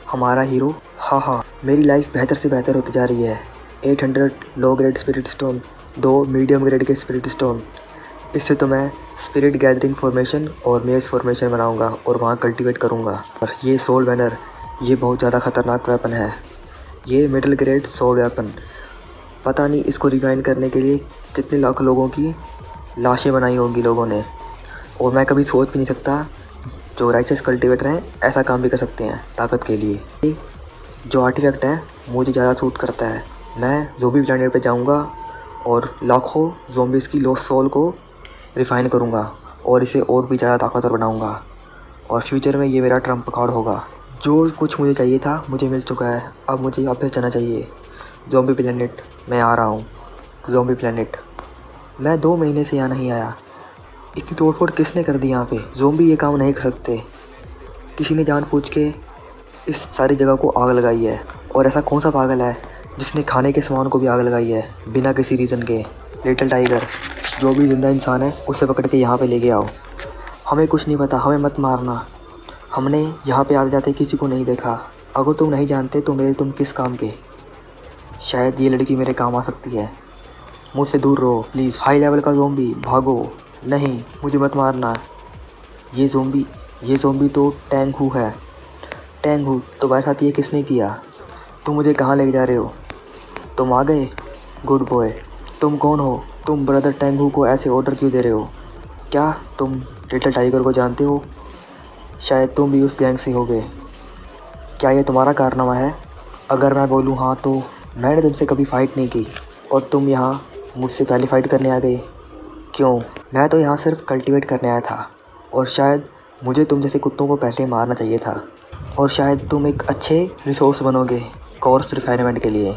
हमारा हीरो, हाँ, मेरी लाइफ बेहतर से बेहतर होती जा रही है। 800 low grade spirit stone, 2 medium grade के स्पिरिट स्टोन। इससे तो मैं स्पिरिट गैदरिंग फॉर्मेशन और मेज फॉर्मेशन बनाऊंगा और वहाँ कल्टीवेट करूँगा। और ये सोल बैनर, ये बहुत ज़्यादा ख़तरनाक वेपन है। ये मिडिल ग्रेड सोल वेपन, पता नहीं इसको रिवाइन करने के लिए कितने लाख लोगों की लाशें बनाई होंगी लोगों ने। और मैं कभी सोच भी नहीं सकता जो राइचस कल्टीवेटर हैं ऐसा काम भी कर सकते हैं ताकत के लिए। जो आर्टिफैक्ट है मुझे ज़्यादा सूट करता है। मैं ज़ोंबी प्लैनेट पे जाऊंगा और लाखों ज़ोंबीज़ की लॉस्ट सोल को रिफ़ाइन करूंगा और इसे और भी ज़्यादा ताकतवर बनाऊंगा। और फ्यूचर में ये मेरा ट्रम्प कार्ड होगा। जो कुछ मुझे चाहिए था मुझे मिल चुका है। अब मुझे वापस जाना चाहिए ज़ोंबी प्लैनेट। मैं आ रहा हूँ ज़ोंबी प्लैनेट। मैं 2 महीने से यहाँ नहीं आया। इतनी तोड़फोड़ किसने कर दी यहाँ पे? ज़ोंबी ये काम नहीं कर सकते। किसी ने जानबूझ के इस सारी जगह को आग लगाई है। और ऐसा कौन सा पागल है जिसने खाने के सामान को भी आग लगाई है बिना किसी रीज़न के? लिटिल टाइगर, जो भी ज़िंदा इंसान है उसे पकड़ के यहाँ पे लेके आओ। हमें कुछ नहीं पता, हमें मत मारना। हमने यहाँ पे आते जाते किसी को नहीं देखा। अगर तुम नहीं जानते तो मेरे तुम किस काम के? शायद ये लड़की मेरे काम आ सकती है। मुझसे दूर रहो प्लीज़। हाई लेवल का ज़ोंबी, भागो। नहीं, मुझे मत मारना। ये ज़ोंबी तो टैंग हू है। टैंग हू, तुम्हारे साथ ये किसने किया? तुम मुझे कहाँ ले जा रहे हो? तुम आ गए? Good boy. तुम कौन हो? तुम ब्रदर टैंग हू को ऐसे ऑर्डर क्यों दे रहे हो? क्या तुम लिटिल टाइगर को जानते हो? शायद तुम भी उस गैंग से होगे। क्या ये तुम्हारा कारनामा है? अगर मैं बोलूँ हाँ तो मैंने तुमसे कभी फ़ाइट नहीं की और तुम यहाँ मुझसे पहले फ़ाइट करने आ गए। क्यों? मैं तो यहाँ सिर्फ कल्टीवेट करने आया था और शायद मुझे तुम जैसे कुत्तों को पहले मारना चाहिए था। और शायद तुम एक अच्छे रिसोर्स बनोगे कॉर्प्स रिफाइनमेंट के लिए।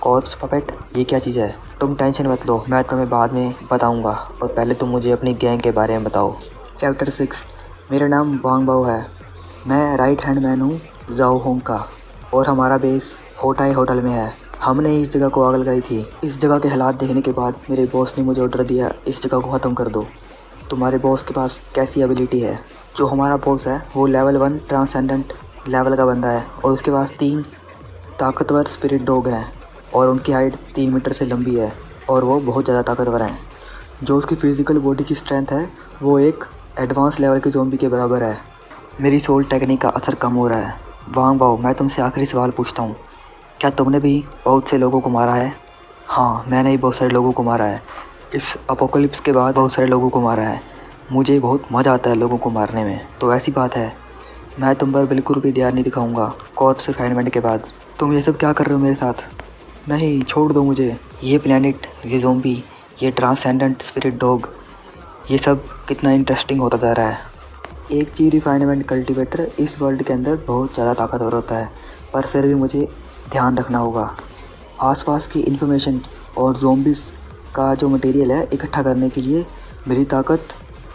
कॉर्प्स पपेट, ये क्या चीज़ है? तुम टेंशन मत लो, मैं तुम्हें बाद में बताऊँगा। और पहले तुम मुझे अपनी गैंग के बारे में बताओ। चैप्टर 6। मेरा नाम वांग बाओ है। मैं राइट हैंड मैन हूँ जाओ होंग का और हमारा बेस होटाई होटल में है। हमने इस जगह को आग लगाई थी। इस जगह के हालात देखने के बाद मेरे बॉस ने मुझे ऑर्डर दिया इस जगह को ख़त्म कर दो। तुम्हारे बॉस के पास कैसी एबिलिटी है? जो हमारा बॉस है वो लेवल 1 ट्रांसेंडेंट लेवल का बंदा है और उसके पास 3 ताकतवर स्पिरिट डॉग हैं और उनकी हाइट 3 मीटर से लंबी है और वो बहुत ज़्यादा ताकतवर हैं। जो उसकी फिज़िकल बॉडी की स्ट्रेंथ है वो एक एडवांस लेवल के ज़ॉम्बी के बराबर है। मेरी सोल टेक्निक का असर कम हो रहा है। वांग बाओ, मैं तुमसे आखिरी सवाल पूछता हूँ, क्या तुमने भी बहुत से लोगों को मारा है? हाँ, मैंने भी बहुत सारे लोगों को मारा है। इस अपोकलिप्स के बाद बहुत सारे लोगों को मारा है। मुझे बहुत मज़ा आता है लोगों को मारने में। तो ऐसी बात है, मैं तुम पर बिल्कुल भी ध्यान नहीं दिखाऊंगा कॉर्प्स रिफाइनमेंट के बाद। तुम ये सब क्या कर रहे हो मेरे साथ? नहीं, छोड़ दो मुझे। ये प्लैनेट, ये ज़ॉम्बी, ये ट्रांसेंडेंट स्पिरिट डॉग, ये सब कितना इंटरेस्टिंग होता जा रहा है। एक ची रिफाइनमेंट कल्टीवेटर इस वर्ल्ड के अंदर बहुत ज़्यादा ताकतवर होता है, पर फिर भी मुझे ध्यान रखना होगा। आसपास की इन्फॉर्मेशन और ज़ॉम्बीज़ का जो मटेरियल है इकट्ठा करने के लिए मेरी ताकत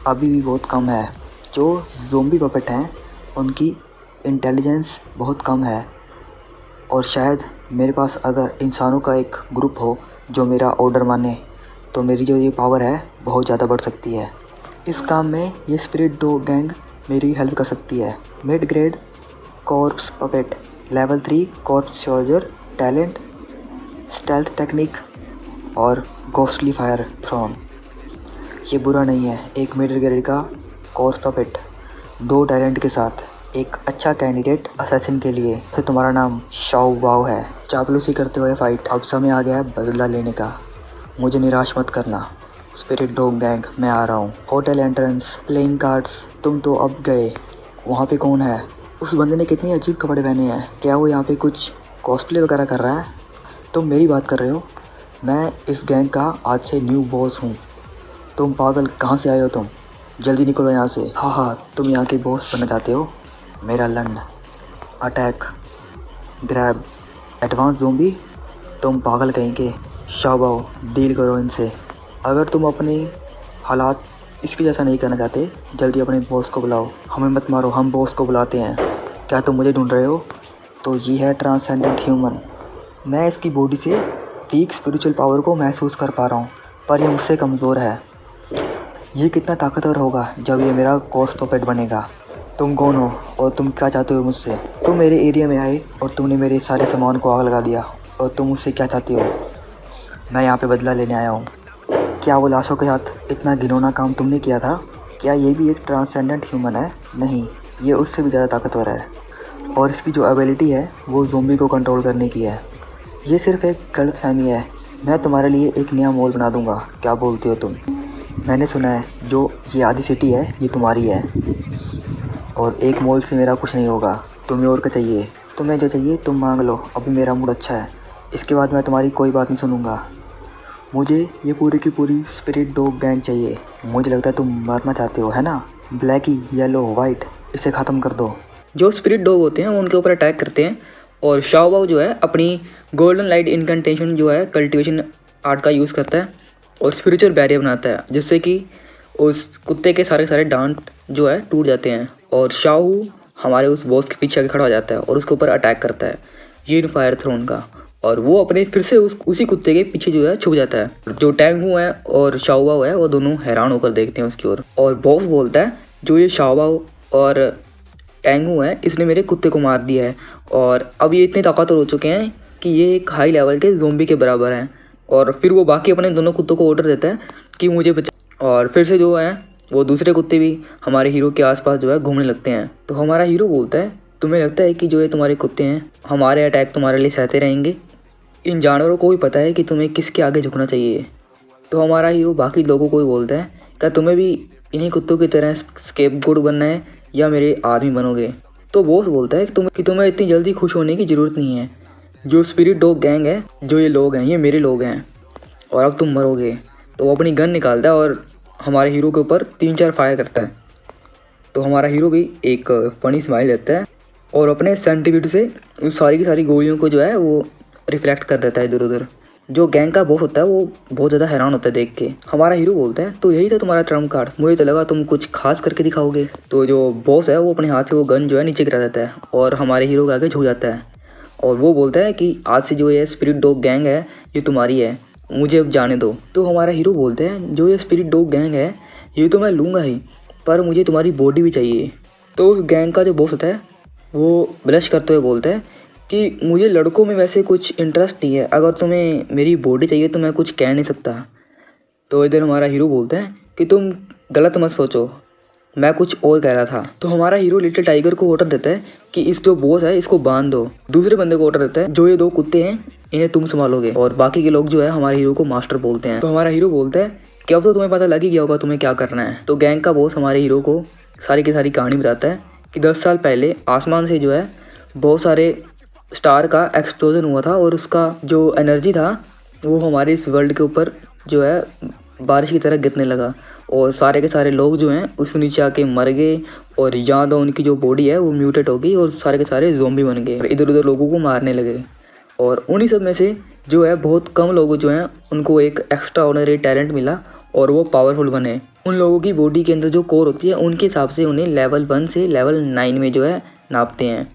अभी भी बहुत कम है। जो ज़ॉम्बी पपेट हैं उनकी इंटेलिजेंस बहुत कम है और शायद मेरे पास अगर इंसानों का एक ग्रुप हो जो मेरा ऑर्डर माने तो मेरी जो ये पावर है बहुत ज़्यादा बढ़ सकती है। इस काम में ये स्पिरिट डॉग गैंग मेरी हेल्प कर सकती है। Mid grade corpse puppet level 3 corpse शॉर्जर, टैलेंट, स्टेल्थ टेक्निक और घोस्टली फायर थ्रोन। ये बुरा नहीं है, एक मिडिल ग्रेड का कॉर्प्स पपेट 2 टैलेंट के साथ एक अच्छा कैंडिडेट असैसिन के लिए। तो तुम्हारा नाम शाओ वाओ है। चापलूसी करते हुए फाइट, अब समय आ गया है बदला लेने का। मुझे निराश मत करना। स्पिरिट डॉग गैंग, मैं आ रहा हूँ। होटल एंट्रेंस, प्लेइंग कार्ड्स, तुम तो अब गए। वहाँ पे कौन है? उस बंदे ने कितने अजीब कपड़े पहने हैं। क्या वो यहाँ पे कुछ कॉस्प्ले वगैरह कर रहा है? तुम मेरी बात कर रहे हो? मैं इस गैंग का आज से न्यू बॉस हूँ। तुम पागल, कहाँ से आए हो तुम? जल्दी निकलो यहाँ से। हाँ, तुम यहाँ के बॉस बनना चाहते हो? मेरा लंड, अटैक, ग्रैब, एडवांस ज़ोंबी, तुम पागल कहेंगे। शाबाओ, डील करो इनसे। अगर तुम अपने हालात इसके जैसा नहीं करना चाहते, जल्दी अपने बॉस को बुलाओ। हमें मत मारो, हम बॉस को बुलाते हैं। क्या तुम मुझे ढूंढ रहे हो? तो ये है ट्रांसेंडेंट ह्यूमन। मैं इसकी बॉडी से वीक स्पिरिचुअल पावर को महसूस कर पा रहा हूँ, पर ये मुझसे कमज़ोर है। ये कितना ताकतवर होगा जब ये मेरा कॉर्प्स पपेट बनेगा। तुम कौन हो और तुम क्या चाहते हो मुझसे? तुम मेरे एरिया में आए और तुमने मेरे सारे सामान को आग लगा दिया, और तुम मुझसे क्या चाहते हो? मैं यहाँ पे बदला लेने आया हूँ। क्या वो लाशों के साथ इतना घिनौना काम तुमने किया था? क्या ये भी एक ट्रांसेंडेंट ह्यूमन है? नहीं, ये उससे भी ज़्यादा ताकतवर है, और इसकी जो एबिलिटी है वो ज़ोंबी को कंट्रोल करने की है। ये सिर्फ एक गलतफहमी है। मैं तुम्हारे लिए एक नया मॉल बना दूँगा। क्या बोलते हो तुम? मैंने सुना है जो ये आधी सिटी है ये तुम्हारी है, और एक मॉल से मेरा कुछ नहीं होगा। तुम्हें और क्या चाहिए? तुम्हें जो चाहिए तुम मांग लो। अभी मेरा मूड अच्छा है, इसके बाद मैं तुम्हारी कोई बात नहीं सुनूंगा। मुझे ये पूरी की पूरी स्पिरिट डॉग गैंग चाहिए। मुझे लगता है तुम मरना चाहते हो, है ना? ब्लैकी, येलो, वाइट, इसे ख़त्म कर दो। जो स्पिरिट डॉग होते हैं वो उनके ऊपर अटैक करते हैं, और शाओ वाओ जो है अपनी गोल्डन लाइट इनकंटेशन जो है कल्टीवेशन आर्ट का यूज़ करता है और स्पिरिचुअल बैरियर बनाता है, जिससे कि उस कुत्ते के सारे डांट जो है टूट जाते हैं, और शाओ हमारे उस बॉस के पीछे आके खड़ा हो जाता है और उसके ऊपर अटैक करता है यून फायर थ्रोन का, और वो अपने फिर से उसी कुत्ते के पीछे जो है छुप जाता है। जो टैंगू है और शाओ वाओ है वो दोनों हैरान होकर देखते हैं उसकी ओर, और बॉस बोलता है जो ये शाओ वाओ और टैंगू है इसने मेरे कुत्ते को मार दिया है, और अब ये इतने ताकतवर हो चुके हैं कि ये एक हाई लेवल के ज़ोंबी के बराबर हैं। और फिर वो बाकी अपने दोनों कुत्तों को ऑर्डर देता है कि मुझे बचा, और फिर से जो है वो दूसरे कुत्ते भी हमारे हीरो के आसपास जो है घूमने लगते हैं। तो हमारा हीरो बोलता है तुम्हें लगता है कि जो ये तुम्हारे कुत्ते हैं हमारे अटैक तुम्हारे लिए सहते रहेंगे? इन जानवरों को भी पता है कि तुम्हें किसके आगे झुकना चाहिए। तो हमारा हीरो बाकी लोगों को भी बोलता है क्या तुम्हें भी इन्हीं कुत्तों की तरह स्केपगोट बनना है या मेरे आदमी बनोगे? तो बॉस बोलता है कि तुम्हें इतनी जल्दी खुश होने की ज़रूरत नहीं है। जो स्पिरिट डॉग गैंग है, जो ये लोग हैं, ये मेरे लोग हैं, और अब तुम मरोगे। तो वो अपनी गन निकालता है और हमारे हीरो के ऊपर 3-4 फायर करता है। तो हमारा हीरो भी एक फनी स्माइल देता है और अपने सेंटीपीड से उस सारी की सारी गोलियों को जो है वो रिफ्लेक्ट कर देता है इधर उधर। जो गैंग का बॉस होता है वो बहुत ज़्यादा हैरान होता है देख के। हमारा हीरो बोलता है तो यही था तुम्हारा ट्रम्प कार्ड, मुझे तो लगा तुम कुछ खास करके दिखाओगे। तो जो बॉस है वो अपने हाथ से वो गन जो है नीचे गिरा देता है और हमारे हीरो के आगे झुक जाता है, और वो बोलता है कि आज से जो ये स्पिरिट डॉग गैंग है ये तुम्हारी है, मुझे अब जाने दो। तो हमारा हीरो बोलते हैं जो ये स्पिरिट डॉग गैंग है ये तो मैं लूँगा ही, पर मुझे तुम्हारी बॉडी भी चाहिए। तो उस गैंग का जो बॉस होता है वो ब्लश करते हुए बोलता है कि मुझे लड़कों में वैसे कुछ इंटरेस्ट नहीं है, अगर तुम्हें मेरी बॉडी चाहिए तो मैं कुछ कह नहीं सकता। तो इधर हमारा हीरो बोलता है कि तुम गलत मत सोचो, मैं कुछ और कह रहा था। तो हमारा हीरो लिटिल टाइगर को ऑर्डर देता है कि इस जो बॉस है इसको बांध दो। दूसरे बंदे को ऑर्डर देता है जो ये 2 कुत्ते हैं इन्हें तुम संभालोगे, और बाकी के लोग जो है हमारे हीरो को मास्टर बोलते हैं। तो हमारा हीरो बोलता है कि अब तो तुम्हें पता लग ही गया होगा तुम्हें क्या करना है। तो गैंग का बॉस हमारे हीरो को सारी की सारी कहानी बताता है कि 10 साल पहले आसमान से जो है बहुत सारे स्टार का एक्सप्लोजन हुआ था, और उसका जो एनर्जी था वो हमारे इस वर्ल्ड के ऊपर जो है बारिश की तरह गिरने लगा, और सारे के सारे लोग जो हैं उस नीचे आके मर गए, और या तो उनकी जो बॉडी है वो म्यूटेट हो गई और सारे के सारे ज़ोंबी बन गए, इधर उधर लोगों को मारने लगे। और उन्हीं सब में से जो है बहुत कम लोग जो हैं उनको एक एक्स्ट्रा ऑर्डिनरी टैलेंट मिला और वो पावरफुल बने। उन लोगों की बॉडी के अंदर जो कोर होती है उनके हिसाब से उन्हें लेवल 1 से लेवल 9 में जो है नापते हैं।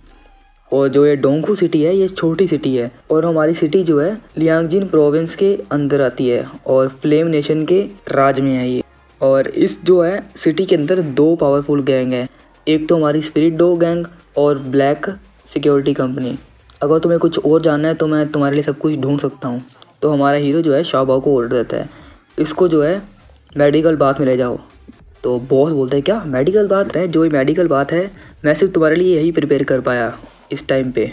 और जो ये डोंगफू सिटी है ये छोटी सिटी है, और हमारी सिटी जो है लियांगजिन प्रोविंस के अंदर आती है और फ्लेम नेशन के राज में है ये। और इस जो है सिटी के अंदर 2 पावरफुल गैंग है, एक तो हमारी स्पिरिट डॉग गैंग और ब्लैक सिक्योरिटी कंपनी। अगर तुम्हें कुछ और जानना है तो मैं तुम्हारे लिए सब कुछ ढूंढ सकता हूँ। तो हमारा हीरो जो है शाओबाओ को ऑर्डर देता है, इसको जो है मेडिकल बाथ में ले जाओ। तो बॉस बोलता है क्या मेडिकल बात है, जो ये मेडिकल बात है मैं सिर्फ तुम्हारे लिए यही प्रिपेयर कर पाया इस टाइम पे।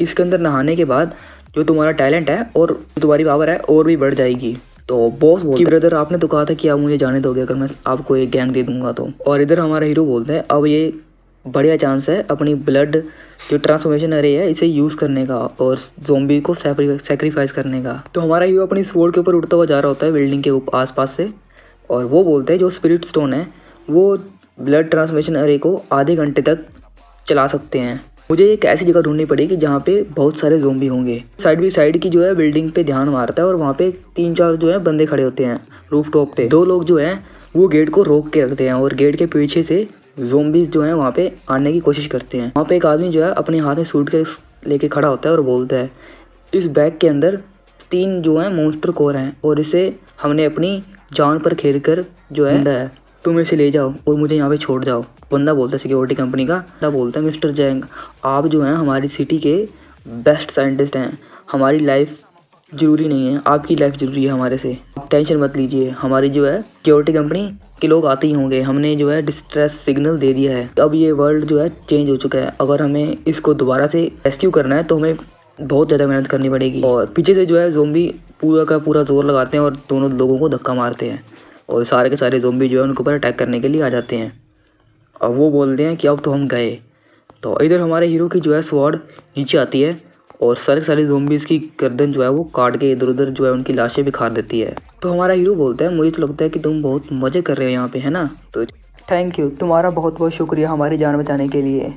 इसके अंदर नहाने के बाद जो तुम्हारा टैलेंट है और तुम्हारी पावर है और भी बढ़ जाएगी। तो बॉस बोलता है ब्रदर आपने तो कहा था कि आप मुझे जाने दोगे अगर मैं आपको एक गैंग दे दूंगा तो। और इधर हमारा हीरो बोलते हैं अब ये बढ़िया चांस है अपनी ब्लड जो ट्रांसफॉर्मेशन अरे है इसे यूज़ करने का और ज़ोंबी को सेक्रीफाइस करने का। तो हमारा हीरो अपनी स्वॉर्ड के ऊपर उड़ता हुआ जा रहा होता है बिल्डिंग के आसपास से, और वो बोलते हैं जो स्पिरिट स्टोन है वो ब्लड ट्रांसफॉर्मेशन अरे को आधे घंटे तक चला सकते हैं। मुझे एक ऐसी जगह ढूंढनी पड़ेगी जहाँ पे बहुत सारे ज़ोंबी होंगे। साइड बाई साइड की जो है बिल्डिंग पे ध्यान मारता है और वहाँ पे 3-4 जो है बंदे खड़े होते हैं रूफ टॉप पे। 2 लोग जो हैं वो गेट को रोक के रखते हैं और गेट के पीछे से ज़ोंबीज जो हैं वहाँ पे आने की कोशिश करते हैं। वहाँ पे एक आदमी जो है अपने हाथ में सूटकेस लेके खड़ा होता है और बोलता है इस बैग के अंदर 3 जो है मॉन्स्टर कोर हैं और इसे हमने अपनी जान पर खेल कर जो है तुम इसे ले जाओ और मुझे यहाँ पे छोड़ जाओ। बंदा बोलता है सिक्योरिटी कंपनी का, बंदा बोलता है मिस्टर जैंग आप जो हैं हमारी सिटी के बेस्ट साइंटिस्ट हैं, हमारी लाइफ ज़रूरी नहीं है, आपकी लाइफ ज़रूरी है हमारे से, आप टेंशन मत लीजिए। हमारी जो है सिक्योरिटी कंपनी के लोग आते ही होंगे, हमने जो है डिस्ट्रेस सिग्नल दे दिया है। अब ये वर्ल्ड जो है चेंज हो चुका है, अगर हमें इसको दोबारा से रेस्क्यू करना है तो हमें बहुत ज़्यादा मेहनत करनी पड़ेगी। और पीछे से जो है ज़ोंबी पूरा का पूरा जोर लगाते हैं और दोनों लोगों को धक्का मारते हैं और सारे के सारे ज़ोंबी जो है उनके ऊपर अटैक करने के लिए आ जाते हैं। अब वो बोलते हैं कि अब तो हम गए। तो इधर हमारे हीरो की जो है स्वॉर्ड नीचे आती है और सारे सारे ज़ोंबीज़ की गर्दन जो है वो काट के इधर उधर जो है उनकी लाशें बिखार देती है। तो हमारा हीरो बोलता है मुझे तो लगता है कि तुम बहुत मज़े कर रहे हो यहाँ पे, है ना। तो थैंक यू, तुम्हारा बहुत बहुत शुक्रिया हमारी जान बचाने के लिए।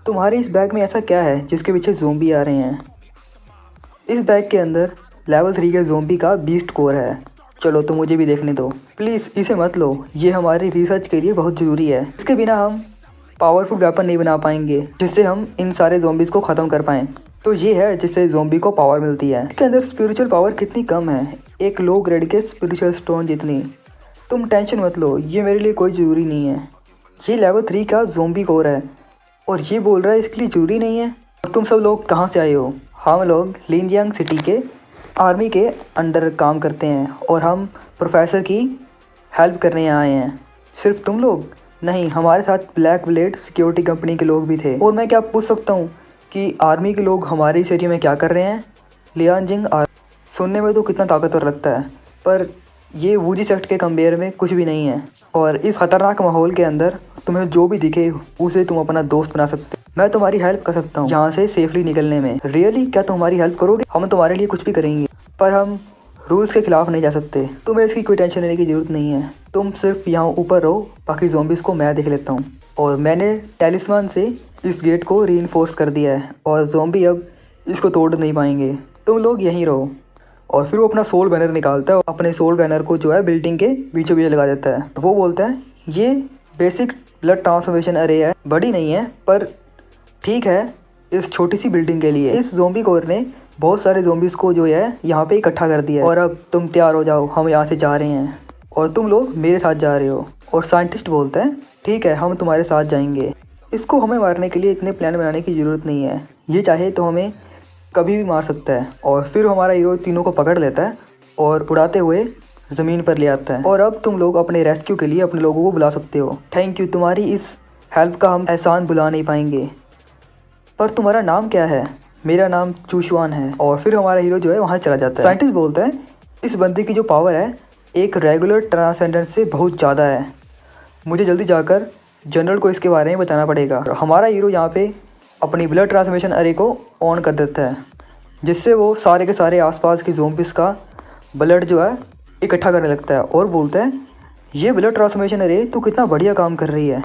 तुम्हारे इस बैग में ऐसा क्या है जिसके पीछे ज़ोंबी आ रहे हैं? इस बैग के अंदर लेवल 3 के ज़ोंबी का बीस्ट कोर है। चलो तो मुझे भी देखने दो, प्लीज़ इसे मत लो, ये हमारी रिसर्च के लिए बहुत ज़रूरी है। इसके बिना हम पावरफुल वेपन नहीं बना पाएंगे जिससे हम इन सारे ज़ोंबीज़ को ख़त्म कर पाएँ। तो ये है जिससे ज़ोंबी को पावर मिलती है। इसके अंदर स्पिरिचुअल पावर कितनी कम है, एक लो ग्रेड के स्पिरिचुअल स्टोन जितनी। तुम टेंशन मत लो, ये मेरे लिए कोई ज़रूरी नहीं है। ये लेवल 3 का ज़ोंबी कोर है और ये बोल रहा है इसके लिए ज़रूरी नहीं है। और तुम सब लोग कहाँ से आए हो? हम लोग लिनजियांग सिटी के आर्मी के अंडर काम करते हैं और हम प्रोफेसर की हेल्प करने आए हैं। सिर्फ तुम लोग नहीं, हमारे साथ ब्लैक ब्लेड सिक्योरिटी कंपनी के लोग भी थे। और मैं क्या पूछ सकता हूँ कि आर्मी के लोग हमारे इस एरिया में क्या कर रहे हैं? लियांजिंग सुनने में तो कितना ताकतवर लगता है, पर ये वूजी सेक्ट के कंपेयर में कुछ भी नहीं है। और इस खतरनाक माहौल के अंदर तुम्हें जो भी दिखे उसे तुम अपना दोस्त बना सकते हो। मैं तुम्हारी हेल्प कर सकता हूँ यहाँ से सेफली निकलने में। रियली क्या तुम हमारी हेल्प करोगे? हम तुम्हारे लिए कुछ भी करेंगे, पर हम रूल्स के खिलाफ नहीं जा सकते। तुम्हें इसकी कोई टेंशन लेने की ज़रूरत नहीं है, तुम सिर्फ यहाँ ऊपर रहो, बाकी ज़ॉम्बीज़ को मैं देख लेता हूँ। और मैंने टेलिस्मान से इस गेट को रीइंफोर्स कर दिया है और ज़ॉम्बी अब इसको तोड़ नहीं पाएंगे। तुम लोग यहीं रहो। और फिर वो अपना सोल बैनर निकालता है और अपने सोल बैनर को जो है बिल्डिंग के बीचों बीच लगा देता है। वो बोलता है ये बेसिक ब्लड ट्रांसफॉर्मेशन अरे है, बड़ी नहीं है पर ठीक है इस छोटी सी बिल्डिंग के लिए। इस ज़ोंबी कोर ने बहुत सारे ज़ोंबीज़ को जो है यहाँ पे इकट्ठा कर दिया है। और अब तुम तैयार हो जाओ, हम यहाँ से जा रहे हैं और तुम लोग मेरे साथ जा रहे हो। और साइंटिस्ट बोलता है ठीक है हम तुम्हारे साथ जाएंगे। इसको हमें मारने के लिए इतने प्लान बनाने की ज़रूरत नहीं है, ये चाहे तो हमें कभी भी मार सकता है। और फिर हमारा हीरो तीनों को पकड़ लेता है और उड़ाते हुए ज़मीन पर ले आता है। और अब तुम लोग अपने रेस्क्यू के लिए अपने लोगों को बुला सकते हो। थैंक यू, तुम्हारी इस हेल्प का हम एहसान भुला नहीं पाएंगे। पर तुम्हारा नाम क्या है? मेरा नाम चूशवान है। और फिर हमारा हीरो जो है वहाँ चला जाता है। साइंटिस्ट बोलता है इस बंदे की जो पावर है एक रेगुलर ट्रांसेंडेंट से बहुत ज़्यादा है, मुझे जल्दी जाकर जनरल को इसके बारे में बताना पड़ेगा। हमारा हीरो यहाँ पे अपनी ब्लड ट्रांसमिशन अरे को ऑन कर देता है जिससे वो सारे के सारे आसपास के ज़ोंबीज़ का ब्लड जो है इकट्ठा करने लगता है। और बोलता है ये ब्लड ट्रांसमिशन अरे तो कितना बढ़िया काम कर रही है,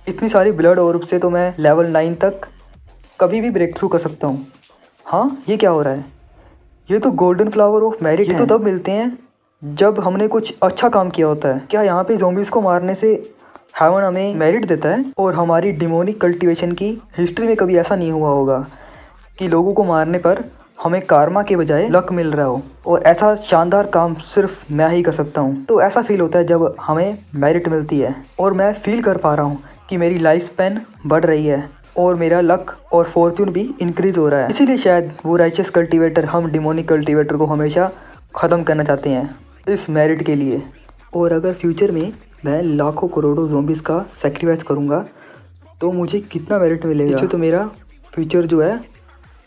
इतनी सारी ब्लड ऑर्ब से तो मैं लेवल 9 तक कभी भी ब्रेक थ्रू कर सकता हूँ। हाँ ये क्या हो रहा है? ये तो गोल्डन फ्लावर ऑफ मेरिट है। ये तो तब मिलते हैं जब हमने कुछ अच्छा काम किया होता है। क्या यहाँ पे ज़ोंबीज़ को मारने से हेवन हमें मेरिट देता है? और हमारी डिमोनिक कल्टीवेशन की हिस्ट्री में कभी ऐसा नहीं हुआ होगा कि लोगों को मारने पर हमें कारमा के बजाय लक मिल रहा हो। और ऐसा शानदार काम सिर्फ मैं ही कर सकता हूँ। तो ऐसा फील होता है जब हमें मेरिट मिलती है। और मैं फील कर पा रहा हूँ कि मेरी लाइफ स्पैन बढ़ रही है और मेरा लक और फॉर्च्यून भी इंक्रीज़ हो रहा है। इसीलिए शायद वो राइचस कल्टीवेटर हम डिमोनिक कल्टीवेटर को हमेशा ख़त्म करना चाहते हैं इस मेरिट के लिए। और अगर फ्यूचर में मैं लाखों करोड़ों ज़ॉम्बीज़ का सेक्रीफाइस करूँगा तो मुझे कितना मेरिट मिलेगा। इससे तो मेरा फ्यूचर जो है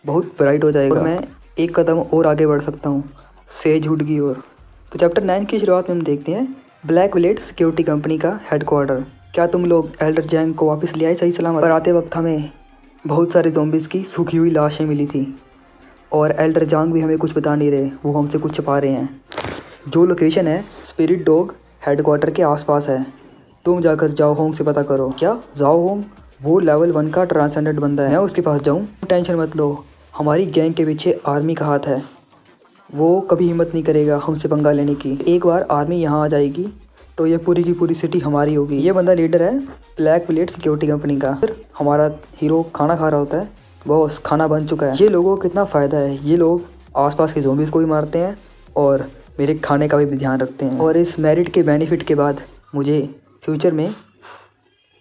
बहुत ब्राइट हो जाएगा और मैं एक कदम और आगे बढ़ सकता हूँ सेजहुड की ओर। तो चैप्टर 9 की शुरुआत में हम देखते हैं ब्लैक विलेट सिक्योरिटी कंपनी का हेडक्वार्टर। क्या तुम लोग एल्डर जैंग को वापस ले आए सही सलामत? पर आते वक्त हमें बहुत सारे ज़ॉम्बीज़ की सूखी हुई लाशें मिली थी और एल्डर जैंग भी हमें कुछ बता नहीं रहे, वो हमसे कुछ छुपा रहे हैं। जो लोकेशन है स्पिरिट डॉग हेडक्वार्टर के आसपास है। तुम जाकर जाओ होंग से पता करो। क्या जाओ होंग? वो लेवल 1 का ट्रांसेंडेंट बंदा है, मैं उसके पास जाऊँ? टेंशन मत लो, हमारी गैंग के पीछे आर्मी का हाथ है, वो कभी हिम्मत नहीं करेगा हमसे पंगा लेने की। एक बार आर्मी यहाँ आ जाएगी तो ये पूरी की पूरी सिटी हमारी होगी। ये बंदा लीडर है ब्लैक विलेट सिक्योरिटी कंपनी का। फिर हमारा हीरो खाना खा रहा होता है, बॉस खाना बन चुका है। ये लोगों को कितना फ़ायदा है, ये लोग आसपास के ज़ॉम्बीज़ को भी मारते हैं और मेरे खाने का भी ध्यान रखते हैं। और इस मेरिट के बेनिफिट के बाद मुझे फ्यूचर में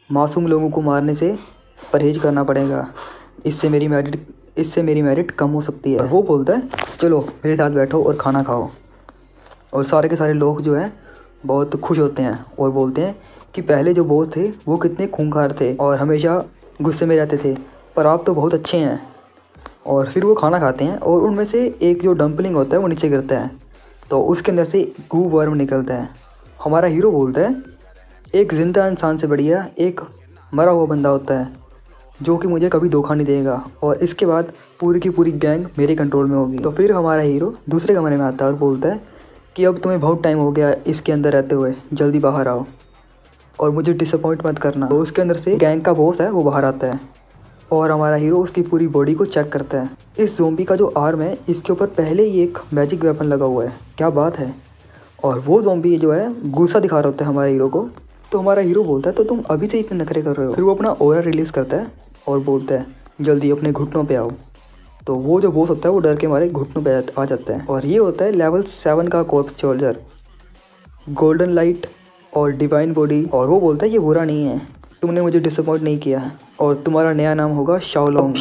मासूम लोगों को मारने से परहेज करना पड़ेगा, इससे मेरी मेरिट कम हो सकती है। और वो बोलता है चलो मेरे साथ बैठो और खाना खाओ। और सारे के सारे लोग जो हैं बहुत खुश होते हैं और बोलते हैं कि पहले जो बॉस थे वो कितने खूंखार थे और हमेशा गुस्से में रहते थे, पर आप तो बहुत अच्छे हैं। और फिर वो खाना खाते हैं और उनमें से एक जो डंपलिंग होता है वो नीचे गिरता है तो उसके अंदर से गू वर्म निकलता है। हमारा हीरो बोलता है एक ज़िंदा इंसान से बढ़िया एक मरा हुआ बंदा होता है जो कि मुझे कभी धोखा नहीं देगा और इसके बाद पूरी की पूरी गैंग मेरे कंट्रोल में होगी। तो फिर हमारा हीरो दूसरे कमरे में आता है और बोलता है कि अब तुम्हें बहुत टाइम हो गया इसके अंदर रहते हुए, जल्दी बाहर आओ और मुझे डिसअपॉइंट मत करना। तो उसके अंदर से गैंग का बॉस है वो बाहर आता है और हमारा हीरो उसकी पूरी बॉडी को चेक करता है। इस ज़ॉम्बी का जो आर्म है इसके ऊपर पहले ही एक मैजिक वेपन लगा हुआ है, क्या बात है। और वो ज़ॉम्बी जो है गुस्सा दिखा रहा होता है हमारे हीरो को। तो हमारा हीरो बोलता है तो तुम अभी से इतने नखरे कर रहे हो। फिर वो अपना ऑरा रिलीज़ करता है और बोलता है जल्दी अपने घुटनों पे आओ। तो वो जो बॉस होता है वो डर के मारे घुटनों पे आ जाता है। और ये होता है लेवल 7 का कॉर्प्स सोल्जर, गोल्डन लाइट और डिवाइन बॉडी। और वो बोलता है ये बुरा नहीं है, तुमने मुझे डिसअपॉइंट नहीं किया है और तुम्हारा नया नाम होगा शाओलोंग।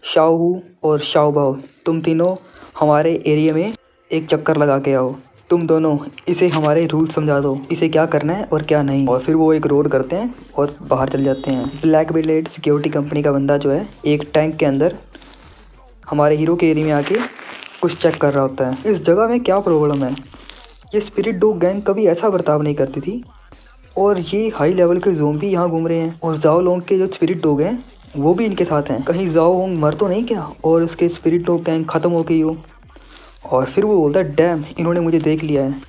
शाओहू और शाओबाओ, तुम तीनों हमारे एरिया में एक चक्कर लगा के आओ। तुम दोनों इसे हमारे रूल समझा दो, इसे क्या करना है और क्या नहीं। और फिर वो एक रोड करते हैं और बाहर चल जाते हैं। ब्लैक विलेट सिक्योरिटी कंपनी का बंदा जो है एक टैंक के अंदर हमारे हीरो के एरिया में आके कुछ चेक कर रहा होता है। इस जगह में क्या प्रॉब्लम है, ये स्पिरिट डॉग गैंग कभी ऐसा बर्ताव नहीं करती थी और ये हाई लेवल के ज़ॉम्बी यहाँ घूम रहे हैं और जाओ लोंग के जो स्पिरिट डॉग हैं वो भी इनके साथ हैं। कहीं जाओ लोंग मर तो नहीं क्या और उसके स्पिरिट डॉग गैंग ख़त्म हो गई हो। और फिर वो बोलता है डैम इन्होंने मुझे देख लिया है।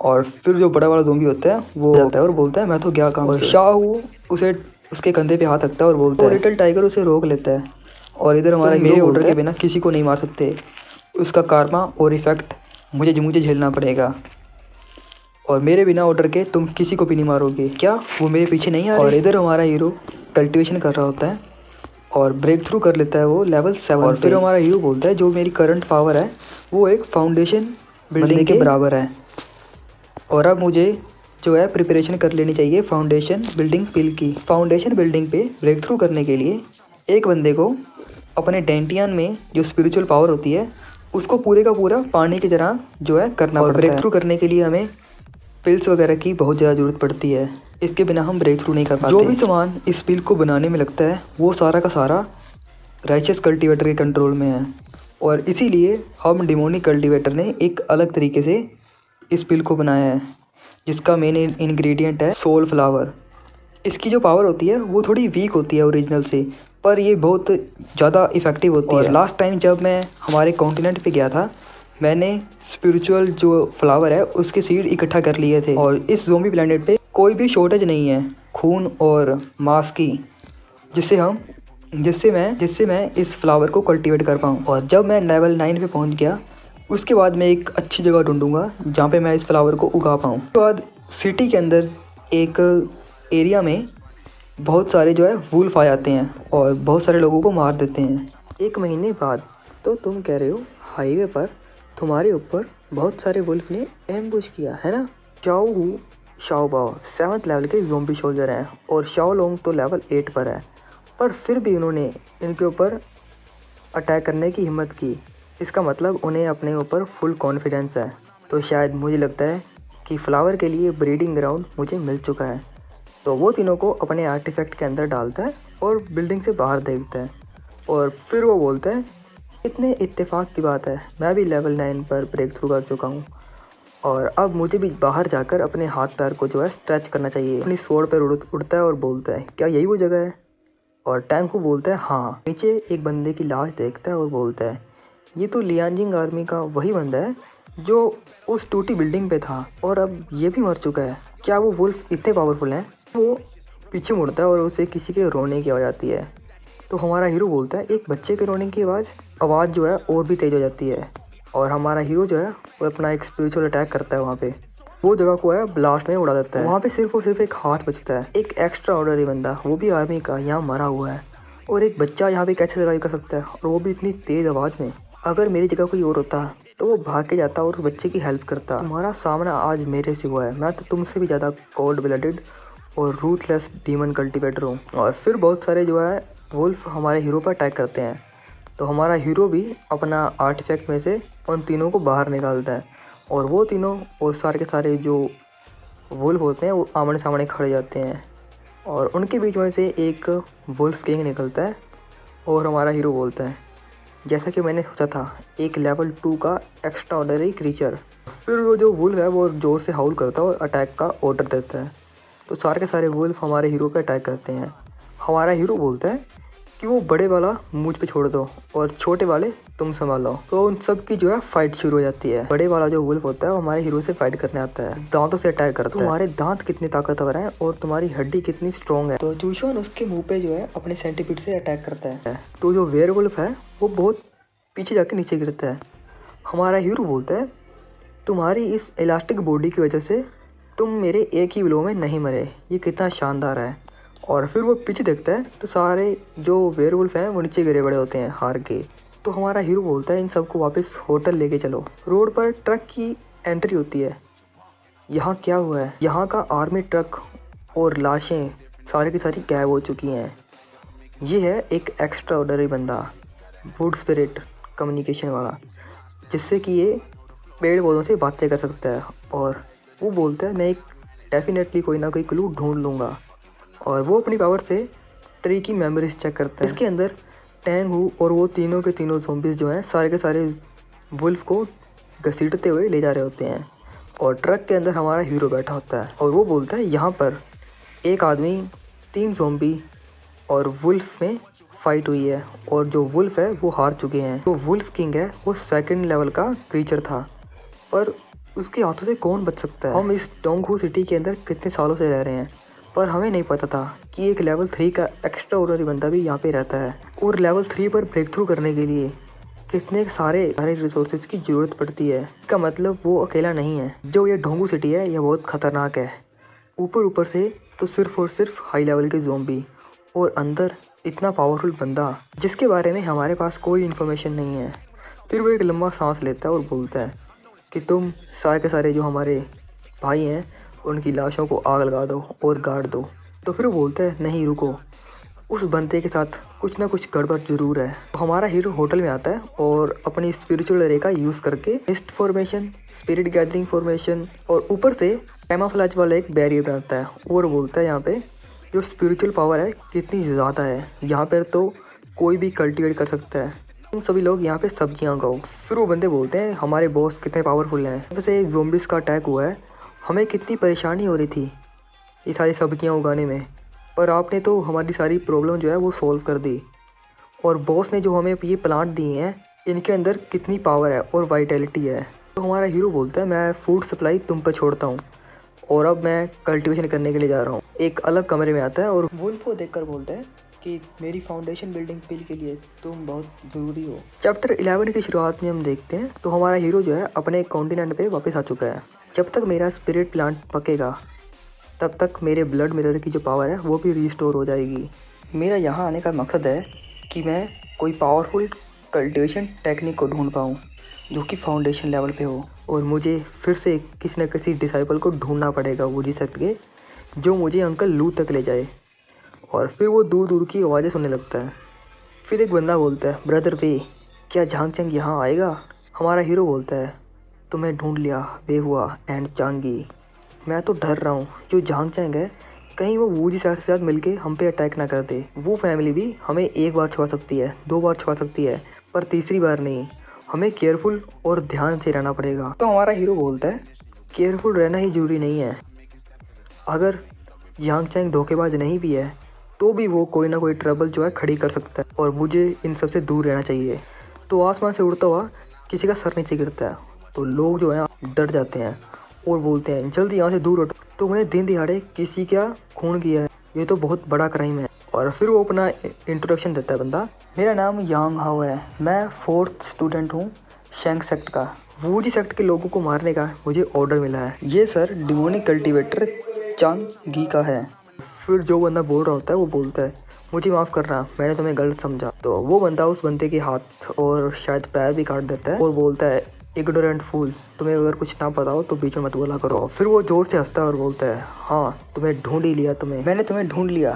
और फिर जो बड़ा वाला ज़ॉम्बी होता है वो जाता है और बोलता है मैं तो गया काम। और शाहू उसे उसके कंधे पे हाथ रखता है और बोलता है लिटिल टाइगर उसे रोक लेता है। और इधर हमारा मेरे ऑर्डर के बिना किसी को नहीं मार सकते, उसका कार्मा और इफेक्ट मुझे झेलना पड़ेगा और मेरे बिना ऑर्डर के तुम किसी को भी नहीं मारोगे। क्या वो मेरे पीछे नहीं आ रहे? और इधर हमारा हीरो कल्टिवेशन कर रहा होता है और ब्रेक थ्रू कर लेता है वो लेवल 7। और फिर हमारा हीरो बोलता है जो मेरी करंट पावर है वो एक फाउंडेशन बिल्डिंग के बराबर है और अब मुझे जो है प्रिपरेशन कर लेनी चाहिए फाउंडेशन बिल्डिंग पिल की। फाउंडेशन बिल्डिंग पे ब्रेक थ्रू करने के लिए एक बंदे को अपने डेंटियन में जो स्पिरिचुअल पावर होती है उसको पूरे का पूरा पानी की तरह जो है करना पड़ता है। ब्रेक थ्रू करने के लिए हमें पिल्स वगैरह की बहुत ज़्यादा ज़रूरत पड़ती है, इसके बिना हम ब्रेक थ्रू नहीं कर पाते। जो भी सामान इस पिल को बनाने में लगता है वो सारा का सारा राइचस कल्टीवेटर के कंट्रोल में है और इसीलिए हम डिमोनिक कल्टीवेटर ने एक अलग तरीके से इस पिल को बनाया है जिसका मेन इंग्रेडिएंट है सोल फ्लावर। इसकी जो पावर होती है वो थोड़ी वीक होती है ओरिजिनल से, पर ये बहुत ज़्यादा इफ़ेक्टिव होती है। लास्ट टाइम जब मैं हमारे कॉन्टिनेंट पे गया था मैंने स्पिरिचुअल जो फ्लावर है उसके सीड इकट्ठा कर लिए थे और इस ज़ोंबी प्लेनेट पे कोई भी शॉर्टेज नहीं है खून और मांस की जिससे मैं इस फ्लावर को कल्टीवेट कर पाऊँ। और जब मैं लेवल 9 पे पहुँच गया उसके बाद मैं एक अच्छी जगह ढूंढूंगा जहाँ पे मैं इस फ्लावर को उगा पाऊँ। उसके बाद सिटी के अंदर एक एरिया में बहुत सारे जो है वुल्फ आ जाते हैं और बहुत सारे लोगों को मार देते हैं। 1 महीने बाद तो तुम कह रहे हो हाईवे पर तुम्हारे ऊपर बहुत सारे वुल्फ ने एम्बुश किया है ना। शाओबाओ 7th लेवल के ज़ोंबी सोल्जर हैं और शाओलोंग तो लेवल 8 पर है पर फिर भी उन्होंने इनके ऊपर अटैक करने की हिम्मत की। इसका मतलब उन्हें अपने ऊपर फुल कॉन्फिडेंस है। तो शायद मुझे लगता है कि फ्लावर के लिए ब्रीडिंग ग्राउंड मुझे मिल चुका है। तो वो तीनों को अपने आर्टिफैक्ट के अंदर डालता है और बिल्डिंग से बाहर देखता है और फिर वो बोलता है, इतने इत्तेफाक की बात है, मैं भी लेवल 9 पर ब्रेक थ्रू कर चुका हूँ और अब मुझे भी बाहर जाकर अपने हाथ पैर को जो है स्ट्रेच करना चाहिए। अपनी स्वॉर्ड पर उड़ता है और बोलता है, क्या यही वो जगह है? और टैंकू बोलता है, हाँ। नीचे एक बंदे की लाश देखता है और बोलता है, ये तो लियांजिंग आर्मी का वही बंदा है जो उस टूटी बिल्डिंग पे था और अब ये भी मर चुका है। क्या वो वुल्फ इतने पावरफुल हैं? वो पीछे मुड़ता है और उसे किसी के रोने की आवाज़ आती है। तो हमारा हीरो बोलता है, एक बच्चे के रोने की आवाज़ जो है और भी तेज़ हो जाती है और हमारा हीरो जो है वो अपना एक स्पिरिचुअल अटैक करता है वहाँ पे। वो जगह को है ब्लास्ट में उड़ा देता है। वहाँ पे सिर्फ और सिर्फ एक हाथ बचता है। एक एक्स्ट्रा ऑर्डनरी बंदा, वो भी आर्मी का, यहाँ मरा हुआ है और एक बच्चा यहाँ पे कैसे सर्वाइव कर सकता है और वो भी इतनी तेज़ आवाज़ में। अगर मेरी जगह कोई और होता तो वो भाग के जाता और उस बच्चे की हेल्प करता। तुम्हारा सामना आज मेरे से हुआ है, मैं तो तुमसे भी ज़्यादा कोल्ड ब्लडेड और रूथलेस डीमन कल्टिवेटर हूँ। और फिर बहुत सारे जो है वुल्फ हमारे हीरो पर अटैक करते हैं। तो हमारा हीरो भी अपना आर्टिफैक्ट में से उन तीनों को बाहर निकालता है और वो तीनों और सारे के सारे जो वुल्फ होते हैं वो आमने सामने खड़े जाते हैं और उनके बीच में से एक वुल्फ किंग निकलता है और हमारा हीरो बोलता है, जैसा कि मैंने सोचा था, एक लेवल 2 का एक्स्ट्रा ऑर्डिनरी क्रीचर। फिर वो जो वुल्फ है वो जोर से हाउल करता है और अटैक का ऑर्डर देता है। तो सारे के सारे वुल्फ हमारे हीरो पे अटैक करते हैं। हमारा हीरो बोलता है कि वो बड़े वाला मुझ पे छोड़ दो और छोटे वाले तुम संभालो। तो उन सब की जो है फाइट शुरू हो जाती है। बड़े वाला जो वुल्फ होता है वो हमारे हीरो से फाइट करने आता है, दांतों से अटैक करता है। तुम्हारे दांत कितने ताकतवर हैं और तुम्हारी हड्डी कितनी स्ट्रॉन्ग है। तो जूशॉन उसके मुंह पे जो है अपने सेंटीपीड से अटैक करता है। तो जो वेयरवुल्फ है वो बहुत पीछे जाके नीचे गिरता है। हमारा हीरो बोलता है, तुम्हारी इस इलास्टिक बॉडी की वजह से तुम मेरे एक ही ब्लो में नहीं मरे, ये कितना शानदार है। और फिर वो पीछे देखता है तो सारे जो वेयरवुल्फ हैं वो नीचे गिरे पड़े होते हैं हार के। तो हमारा हीरो बोलता है, इन सबको वापस होटल लेके चलो। रोड पर ट्रक की एंट्री होती है। यहाँ क्या हुआ है? यहाँ का आर्मी ट्रक और लाशें सारी की सारी गायब हो चुकी हैं। ये है एक एक्स्ट्रा ऑर्डिनरी बंदा, वुड स्पिरिट कम्युनिकेशन वाला, जिससे कि ये पेड़ पौधों से बातें कर सकता है। और वो बोलता है, मैं एक डेफिनेटली कोई ना कोई क्लू ढूंढ लूँगा। और वो अपनी पावर से ट्री की मेमोरीज चेक करता है। इसके अंदर टैंग हू और वो तीनों के तीनों ज़ॉम्बीज़ जो हैं सारे के सारे वुल्फ को घसीटते हुए ले जा रहे होते हैं और ट्रक के अंदर हमारा हीरो बैठा होता है और वो बोलता है, यहाँ पर एक आदमी, 3 ज़ॉम्बी और वुल्फ में फाइट हुई है और जो वुल्फ है वो हार चुके हैं। जो वुल्फ किंग है वो 2nd लेवल का क्रीचर था, पर उसके हाथों से कौन बच सकता है? हम इस डोंगहू सिटी के अंदर कितने सालों से रह रहे हैं, पर हमें नहीं पता था कि एक लेवल 3 का एक्स्ट्रा ऑर्डिनरी बंदा भी यहाँ पे रहता है। और लेवल 3 पर ब्रेक थ्रू करने के लिए कितने सारे रिसोर्सेज की ज़रूरत पड़ती है। इसका मतलब वो अकेला नहीं है। जो ये डोंगहू सिटी है ये बहुत ख़तरनाक है। ऊपर से तो सिर्फ और सिर्फ हाई लेवल के ज़ॉम्बी और अंदर इतना पावरफुल बंदा जिसके बारे में हमारे पास कोई इन्फॉर्मेशन नहीं है। फिर वो एक लंबा सांस लेता है और बोलता है कि तुम सारे के सारे जो हमारे भाई हैं उनकी लाशों को आग लगा दो और गाड़ दो। तो फिर वो बोलता है, नहीं रुको, उस बंदे के साथ कुछ ना कुछ गड़बड़ जरूर है। तो हमारा हीरो होटल में आता है और अपनी स्पिरिचुअल रे का यूज़ करके mist formation, spirit gathering formation और ऊपर से कैमोफ्लेज वाला एक बैरियर बनाता है और बोलता है, यहाँ पे जो स्पिरिचुअल पावर है कितनी ज़्यादा है, यहाँ पर तो कोई भी कल्टिवेट कर सकता है, तुम सभी लोग यहाँ पे सब्जियाँ उगाओ। फिर वो बंदे बोलते हैं, हमारे बॉस कितने पावरफुल हैं, वैसे एक ज़ॉम्बीज़ का अटैक हुआ है, हमें कितनी परेशानी हो रही थी ये सारी सब्जियाँ उगाने में, पर आपने तो हमारी सारी प्रॉब्लम जो है वो सॉल्व कर दी। और बॉस ने जो हमें ये प्लांट दिए हैं इनके अंदर कितनी पावर है और वाइटैलिटी है। तो हमारा हीरो बोलता है, मैं फूड सप्लाई तुम पर छोड़ता हूँ और अब मैं कल्टीवेशन करने के लिए जा रहा हूँ। एक अलग कमरे में आता है और वुल्फ को देखकर बोलता है कि मेरी फाउंडेशन बिल्डिंग पिल के लिए तुम बहुत ज़रूरी हो। चैप्टर 11 की शुरुआत में हम देखते हैं तो हमारा हीरो जो है अपने कॉन्टिनेंट पे वापस आ चुका है। जब तक मेरा स्पिरिट प्लांट पकेगा तब तक मेरे ब्लड मिरर की जो पावर है वो भी रिस्टोर हो जाएगी। मेरा यहाँ आने का मकसद है कि मैं कोई पावरफुल कल्टीवेशन टेक्निक को ढूंढ पाऊँ जो कि फाउंडेशन लेवल पे हो, और मुझे फिर से किसी न किसी डिसाइपल को ढूंढना पड़ेगा वो जी सके जो मुझे अंकल लू तक ले जाए। और फिर वो दूर दूर की आवाज़ें सुनने लगता है। फिर एक बंदा बोलता है, ब्रदर वे, क्या झांग चैंग यहाँ आएगा? हमारा हीरो बोलता है, तुम्हें ढूंढ लिया वे हुआ एंड चांगी। मैं तो डर रहा हूँ जो झांग चैंग है कहीं वो वूजी सैट के साथ मिलके हम पे अटैक ना कर दे। वो फैमिली भी हमें एक बार छुपा सकती है, 2 बार छुपा सकती है, पर तीसरी बार नहीं। हमें केयरफुल और ध्यान से रहना पड़ेगा। तो हमारा हीरो बोलता है, केयरफुल रहना ही जरूरी नहीं है। अगर झांग चैंग धोखेबाज नहीं भी है तो भी वो कोई ना कोई ट्रबल जो है खड़ी कर सकता है और मुझे इन सब से दूर रहना चाहिए। तो आसमान से उड़ता हुआ किसी का सर नीचे गिरता है तो लोग जो है डर जाते हैं और बोलते हैं, जल्दी यहाँ से दूर हटो। तो उन्हें दिन दिहाड़े किसी का खून किया है, ये तो बहुत बड़ा क्राइम है। और फिर वो अपना इंट्रोडक्शन देता है बंदा, मेरा नाम यांग हाओ है, मैं 4th स्टूडेंट हूँ शेंग सेक्ट का। वूजी सेक्ट के लोगों को मारने का मुझे ऑर्डर मिला है। ये सर डिमोनिक कल्टीवेटर चांग गी का है। फिर जो बंदा बोल रहा होता है वो बोलता है, मुझे माफ़ करना, मैंने तुम्हें गलत समझा। तो वो बंदा उस बंदे के हाथ और शायद पैर भी काट देता है और बोलता है, इग्नोरेंट फूल, तुम्हें अगर कुछ ना पता हो तो बीच में मत बोला करो। फिर वो जोर से हंसता है और बोलता है, हाँ तुम्हें ढूंढ ही लिया, मैंने तुम्हें ढूंढ लिया,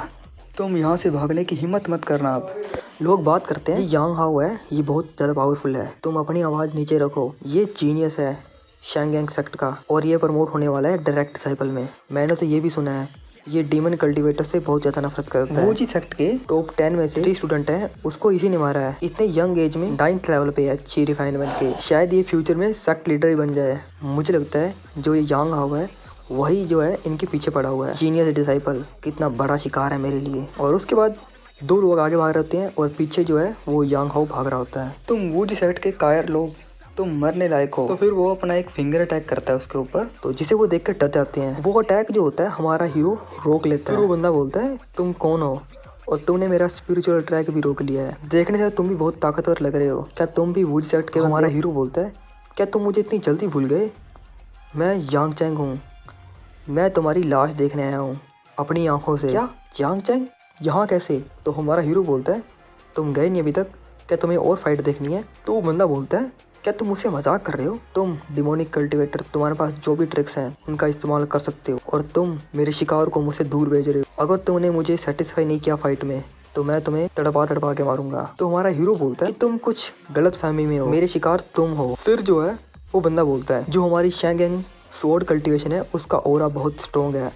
तुम यहाँ से भागने की हिम्मत मत करना। अब लोग बात करते हैं, ये यांग हाओ है, ये बहुत ज़्यादा पावरफुल है, तुम अपनी आवाज़ नीचे रखो, ये जीनियस है शेंग सेक्ट का और ये प्रमोट होने वाला है डायरेक्ट डिसाइपल में। मैंने तो ये भी सुना है ये डीमन कल्टीवेटर से बहुत ज़्यादा नफरत करता है। वूजी सेक्ट के टॉप 10 में से 3 स्टूडेंट हैं, उसको इसी ने मारा है। इतने यंग एज में 9th लेवल पे है ची रिफाइनमेंट के। शायद ये फ्यूचर में सेक्ट लीडर ही बन जाए। मुझे लगता है जो ये यांग हाओ है वही जो है इनके पीछे पड़ा हुआ है। जीनियस डिसाइपल कितना बड़ा शिकार है मेरे लिए। और उसके बाद 2 लोग आगे भाग रहते हैं और पीछे जो है वो यांग हाओ भाग रहा होता है। तुम वूजी सेक्ट के कायर लोग, तुम मरने लायक हो। तो फिर वो अपना एक फिंगर अटैक करता है उसके ऊपर, तो जिसे वो देख कर डर जाते हैं। वो अटैक जो होता है हमारा हीरो रोक लेता है। फिर वो बंदा बोलता है, तुम कौन हो और तुमने मेरा स्पिरिचुअल अटैक भी रोक लिया है, देखने से तुम भी बहुत ताकतवर लग रहे हो, क्या तुम भी वूजी सेक्ट के? हमारा हीरो बोलता है, क्या तुम मुझे इतनी जल्दी भूल गए? मैं यांग चैंग हूँ, मैं तुम्हारी लाश देखने आया हूँ अपनी आंखों से। क्या यांग चैंग यहाँ कैसे? तो हमारा हीरो बोलता है, तुम गए नहीं अभी तक, क्या तुम्हें और फाइट देखनी है? तो वो बंदा बोलता है, क्या तुम मुझसे मजाक कर रहे हो? तुम डिमोनिक कल्टीवेटर, तुम्हारे पास जो भी ट्रिक्स हैं उनका इस्तेमाल कर सकते हो और तुम मेरे शिकार को मुझसे दूर भेज रहे हो। अगर तुमने मुझे सेटिस्फाई नहीं किया फाइट में तो मैं तुम्हें तड़पा के मारूंगा। तो हमारा हीरो बोलता है कि तुम कुछ गलत फहमी में हो, मेरे शिकार तुम हो। फिर जो है वो बंदा बोलता है, जो हमारी शेंग स्वॉर्ड कल्टीवेशन है उसका ऑरा बहुत स्ट्रॉन्ग है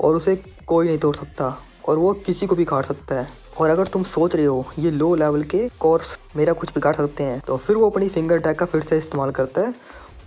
और उसे कोई नहीं तोड़ सकता और वो किसी को भी काट सकता है। और अगर तुम सोच रहे हो ये लो लेवल के कोर्स मेरा कुछ बिगाड़ सकते हैं, तो फिर वो अपनी फिंगर अटैक का फिर से इस्तेमाल करता है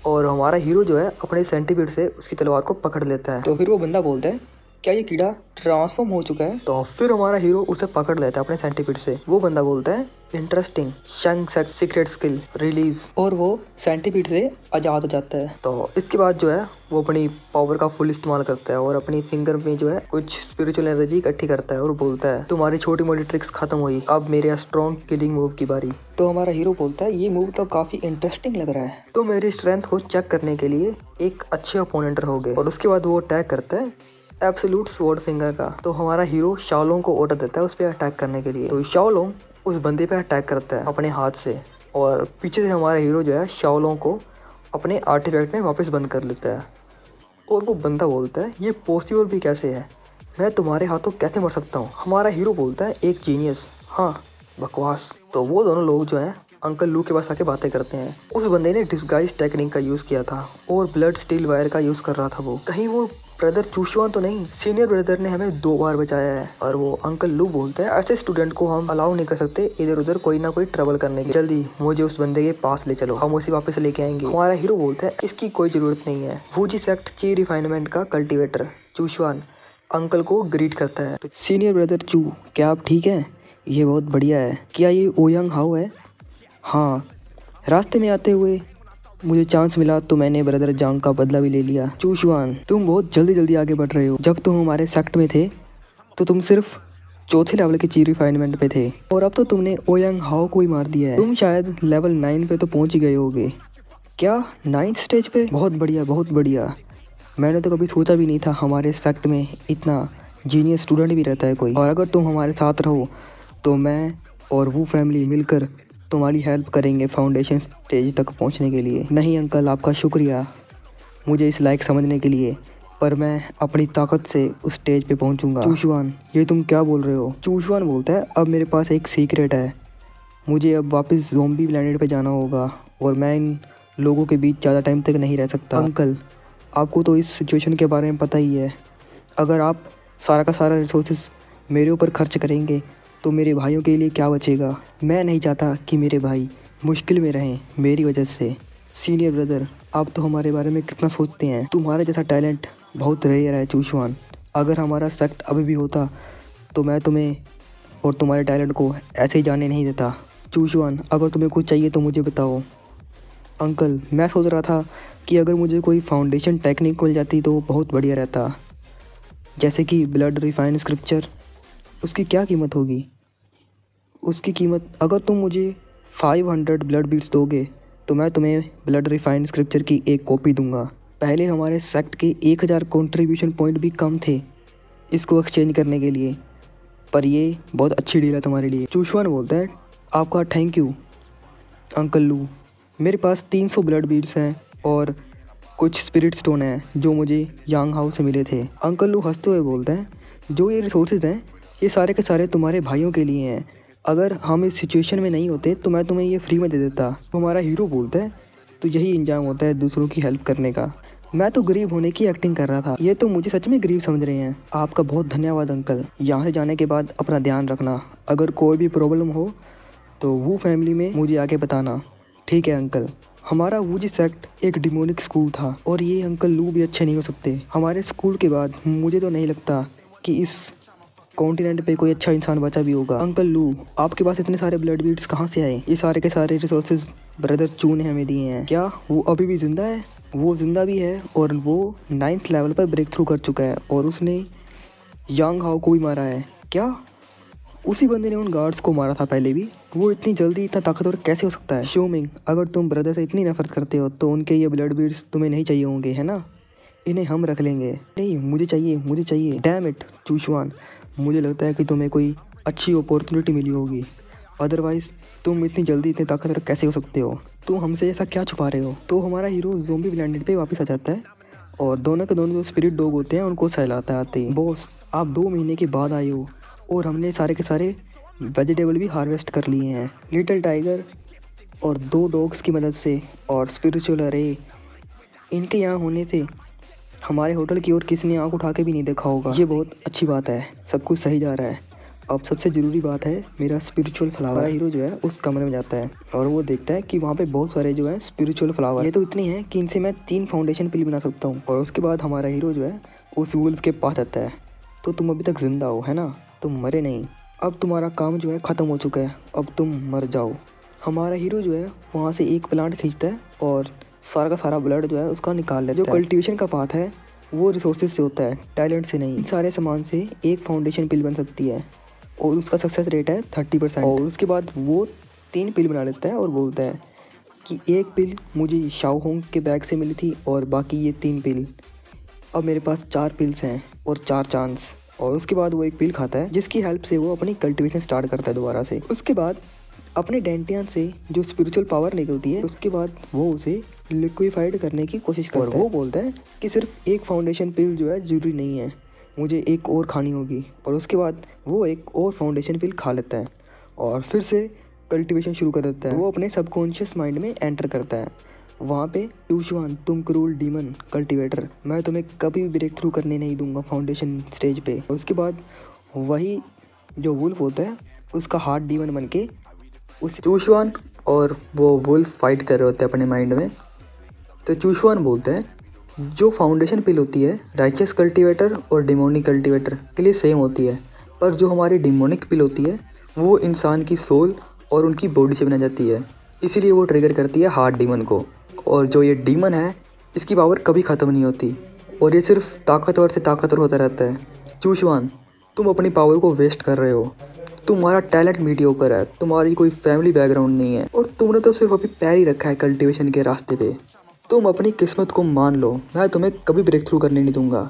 और हमारा हीरो जो है अपने सेंटीपीड से उसकी तलवार को पकड़ लेता है। तो फिर वो बंदा बोलता है, क्या ये कीड़ा ट्रांसफॉर्म हो चुका है? तो फिर हमारा हीरो उसे पकड़ लेता है अपने सेंटीपीड से। वो बंदा बोलता है, इंटरेस्टिंग, शेंग सेक्ट सीक्रेट स्किल रिलीज, और वो सेंटीपीड से आज़ाद हो जाता है। तो इसके बाद जो है वो अपनी पावर का फुल इस्तेमाल करता है और अपनी फिंगर में जो है कुछ स्पिरिचुअल एनर्जी इकट्ठी करता है और बोलता है, तुम्हारी छोटी मोटी ट्रिक्स खत्म हुई, अब मेरे स्ट्रॉन्ग किलिंग मूव की बारी। तो हमारा हीरो बोलता है, ये मूव तो काफी इंटरेस्टिंग लग रहा है, तो मेरी स्ट्रेंथ को चेक करने के लिए एक अच्छे अपोनेंट रहोगे। और उसके बाद वो अटैक करता है एब्सोल्यूट स्वॉर्ड फिंगर का। तो हमारा हीरो शाओलोंग को ऑर्डर देता है उस पर अटैक करने के लिए। तो शाओलोंग उस बंदे पे अटैक करता है अपने हाथ से और पीछे से हमारा हीरो जो है शाओलोंग को अपने आर्टिफैक्ट में वापस बंद कर लेता है। और वो बंदा बोलता है, ये पॉसिबल भी कैसे है, मैं तुम्हारे हाथों कैसे मर सकता हूँ? हमारा हीरो बोलता है, एक जीनियस, हाँ बकवास। तो वो दोनों लोग जो हैं अंकल लू के पास आके बातें करते हैं। उस बंदे ने डिस्गाइज टेक्निक का यूज़ किया था और ब्लड स्टील वायर का यूज़ कर रहा था। वो कहीं वो ब्रदर चूशवान तो नहीं? सीनियर ब्रदर ने हमें 2 बार बचाया है। और वो अंकल लू बोलता है, ऐसे स्टूडेंट को हम अलाउ नहीं कर सकते इधर उधर कोई ना कोई ट्रबल करने की, जल्दी मुझे उस बंदे के पास ले चलो, हम उसे वापस लेके आएंगे। हमारा हीरो बोलता है, इसकी कोई ज़रूरत नहीं है। वूजी सेक्ट ची रिफाइनमेंट का कल्टीवेटर चूशवान अंकल को ग्रीट करता है। तो सीनियर ब्रदर चू, क्या आप ठीक हैं? ये बहुत बढ़िया है। क्या ये ओयांग हाओ है? हाँ, रास्ते में आते हुए मुझे चांस मिला तो मैंने ब्रदर जांग का बदला भी ले लिया। चूशवान, तुम बहुत जल्दी आगे बढ़ रहे हो। जब तुम हमारे सेक्ट में थे तो तुम सिर्फ 4थे लेवल के ची रिफाइनमेंट पे थे और अब तो तुमने ओयांग हाओ को ही मार दिया है। तुम शायद लेवल 9 पे तो पहुंच ही गए होगे। क्या 9th स्टेज पे? बहुत बढ़िया, बहुत बढ़िया। मैंने तो कभी सोचा भी नहीं था हमारे सेक्ट में इतना जीनियस स्टूडेंट भी रहता है कोई। और अगर तुम हमारे साथ रहो तो मैं और वो फैमिली मिलकर तुम्हारी हेल्प करेंगे फाउंडेशन स्टेज तक पहुंचने के लिए। नहीं अंकल, आपका शुक्रिया मुझे इस लायक समझने के लिए। पर मैं अपनी ताकत से उस स्टेज पे पहुंचूंगा। चूशवान, ये तुम क्या बोल रहे हो? चूशवान बोलता है, अब मेरे पास एक सीक्रेट है। मुझे अब वापस ज़ॉम्बी प्लेनेट पे जाना होगा और मैं इन लोगों के बीच ज़्यादा टाइम तक नहीं रह सकता। अंकल, आपको तो इस सिचुएशन के बारे में पता ही है। अगर आप सारा का सारा रिसोर्सेज मेरे ऊपर खर्च करेंगे तो मेरे भाइयों के लिए क्या बचेगा? मैं नहीं चाहता कि मेरे भाई मुश्किल में रहें मेरी वजह से। सीनियर ब्रदर, आप तो हमारे बारे में कितना सोचते हैं। तुम्हारे जैसा टैलेंट बहुत रेयर है चूशवान। अगर हमारा सेक्ट अभी भी होता तो मैं तुम्हें और तुम्हारे टैलेंट को ऐसे ही जाने नहीं देता। चूशवान, अगर तुम्हें कुछ चाहिए तो मुझे बताओ। अंकल, मैं सोच रहा था कि अगर मुझे कोई फाउंडेशन टेक्निक मिल जाती तो बहुत बढ़िया रहता, जैसे कि ब्लड रिफाइन स्क्रिप्चर। उसकी क्या कीमत होगी? उसकी कीमत, अगर तुम मुझे 500 ब्लड बीट्स दोगे तो मैं तुम्हें ब्लड रिफाइन स्क्रिप्चर की एक कॉपी दूंगा। पहले हमारे सेक्ट के 1000 कंट्रीब्यूशन पॉइंट भी कम थे इसको एक्सचेंज करने के लिए, पर ये बहुत अच्छी डील है तुम्हारे लिए। चूशवान बोलता है, आपका थैंक यू अंकल लू। मेरे पास 300 ब्लड बीड्स हैं और कुछ स्पिरिट स्टोन हैं जो मुझे यांग हाउस से मिले थे। अंकल लू हंसते हुए बोलते हैं, जो ये रिसोर्सेज हैं ये सारे के सारे तुम्हारे भाइयों के लिए हैं। अगर हम इस सिचुएशन में नहीं होते तो मैं तुम्हें ये फ्री में दे देता। तो हमारा हीरो बोलता है, तो यही इंजाम होता है दूसरों की हेल्प करने का। मैं तो गरीब होने की एक्टिंग कर रहा था, ये तो मुझे सच में गरीब समझ रहे हैं। आपका बहुत धन्यवाद अंकल। यहाँ से जाने के बाद अपना ध्यान रखना। अगर कोई भी प्रॉब्लम हो तो वो फैमिली में मुझे आके बताना। ठीक है अंकल। हमारा वूजी सेक्ट एक डिमोनिक स्कूल था और ये अंकल लू भी अच्छे नहीं हो सकते। हमारे स्कूल के बाद मुझे तो नहीं लगता कि इस कॉन्टिनेंट पे कोई अच्छा इंसान बचा भी होगा। अंकल लू, आपके पास इतने सारे ब्लड बीड्स कहाँ से आए? ये सारे के सारे रिसोर्सेज ब्रदर चू ने हमें दिए हैं। क्या वो अभी भी जिंदा है? वो जिंदा भी है और वो 9th लेवल पर ब्रेक थ्रू कर चुका है और उसने यांग हाओ को भी मारा है। क्या उसी बंदे ने उन गार्ड्स को मारा था पहले भी? वो इतनी जल्दी इतना ताकतवर कैसे हो सकता है? शोमिंग, अगर तुम ब्रदर से इतनी नफरत करते हो तो उनके ये ब्लड बीड्स तुम्हें नहीं चाहिए होंगे, है ना? इन्हें हम रख लेंगे। नहीं, मुझे चाहिए, मुझे चाहिए। डैम इट चूशवान, मुझे लगता है कि तुम्हें कोई अच्छी अपॉर्चुनिटी मिली होगी, अदरवाइज तुम इतनी जल्दी इतने ताकतवर कैसे हो सकते हो? तुम हमसे ऐसा क्या छुपा रहे हो? तो हमारा हीरो ज़ॉम्बी प्लैनेट पे वापस आ जाता है और दोनों के दोनों जो स्पिरिट डॉग होते हैं उनको सहलाता है आते ही। बॉस, आप 2 महीने के बाद आए हो और हमने सारे के सारे वेजिटेबल भी हार्वेस्ट कर लिए हैं। लिटिल टाइगर और 2 डॉग्स की मदद से और स्पिरिचुअल अरे, इनके यहाँ होने से हमारे होटल की ओर किसी ने आँख उठा के भी नहीं देखा होगा। ये बहुत अच्छी बात है, सब कुछ सही जा रहा है। अब सबसे ज़रूरी बात है मेरा स्पिरिचुअल फ्लावर। हीरो जो है उस कमरे में जाता है और वो देखता है कि वहाँ पे बहुत सारे जो है स्पिरिचुअल फ्लावर। ये तो इतने हैं कि इनसे मैं 3 फाउंडेशन पिल बना सकता हूँ। और उसके बाद हमारा हीरो जो है उस वुल्फ के पास आता है, तो तुम अभी तक जिंदा हो, है ना? तुम मरे नहीं। अब तुम्हारा काम जो है ख़त्म हो चुका है, अब तुम मर जाओ। हमारा हीरो जो है वहाँ से एक प्लांट खींचता है और सारा का सारा ब्लड जो है उसका निकाल लेता है। जो कल्टीवेशन का पाथ है वो रिसोर्सेज से होता है, टैलेंट से नहीं। इन सारे सामान से एक फाउंडेशन पिल बन सकती है और उसका सक्सेस रेट है 30%। और उसके बाद वो 3 पिल बना लेता है और बोलता है कि एक पिल मुझे शाओ होंग के बैग से मिली थी और बाकी ये 3 पिल। अब मेरे पास 4 पिल्स हैं और 4 चांस। और उसके बाद वो एक पिल खाता है जिसकी हेल्प से वो अपनी कल्टीवेशन स्टार्ट करता है दोबारा से। उसके बाद अपने डेंटियन से जो स्पिरिचुअल पावर निकलती है उसके बाद वो उसे लिक्विफाइड करने की कोशिश करता है। और वो बोलता है कि सिर्फ एक फाउंडेशन पिल जो है ज़रूरी नहीं है, मुझे एक और खानी होगी। और उसके बाद वो एक और फाउंडेशन पिल खा लेता है और फिर से कल्टीवेशन शुरू कर देता है। वो अपने सबकॉन्शियस माइंड में एंटर करता है। वहाँ पे चूशवान, तुम क्रूल डीमन कल्टीवेटर, मैं तुम्हें कभी भी ब्रेक थ्रू करने नहीं दूंगा फाउंडेशन स्टेज पे। और उसके बाद वही जो वुल्फ होता है उसका हार्ट डीमन बन के उस चूशवान और वो वुल्फ फाइट कर रहे होते हैं अपने माइंड में। तो चूशवान बोलते हैं जो फाउंडेशन पिल होती है राइचस कल्टीवेटर और डिमोनिक कल्टीवेटर के लिए सेम होती है, पर जो हमारी डिमोनिक पिल होती है वो इंसान की सोल और उनकी बॉडी से बना जाती है, इसीलिए वो ट्रिगर करती है हार्ट डीमन को। और जो ये डीमन है इसकी पावर कभी ख़त्म नहीं होती और ये सिर्फ ताकतवर से ताकतवर होता रहता है। चूशवान, तुम अपनी पावर को वेस्ट कर रहे हो, तुम्हारा टैलेंट मीडियोकर है, तुम्हारी कोई फैमिली बैकग्राउंड नहीं है और तुमने तो सिर्फ अभी पैर ही रखा है कल्टीवेशन के रास्ते पे। तुम अपनी किस्मत को मान लो, मैं तुम्हें कभी ब्रेक थ्रू करने नहीं दूंगा।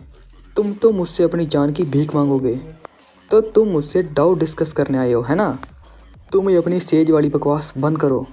तुम तो मुझसे अपनी जान की भीख मांगोगे, तो तुम मुझसे डाउट डिस्कस करने आए हो, है ना? तुम ये अपनी स्टेज वाली बकवास बंद करो।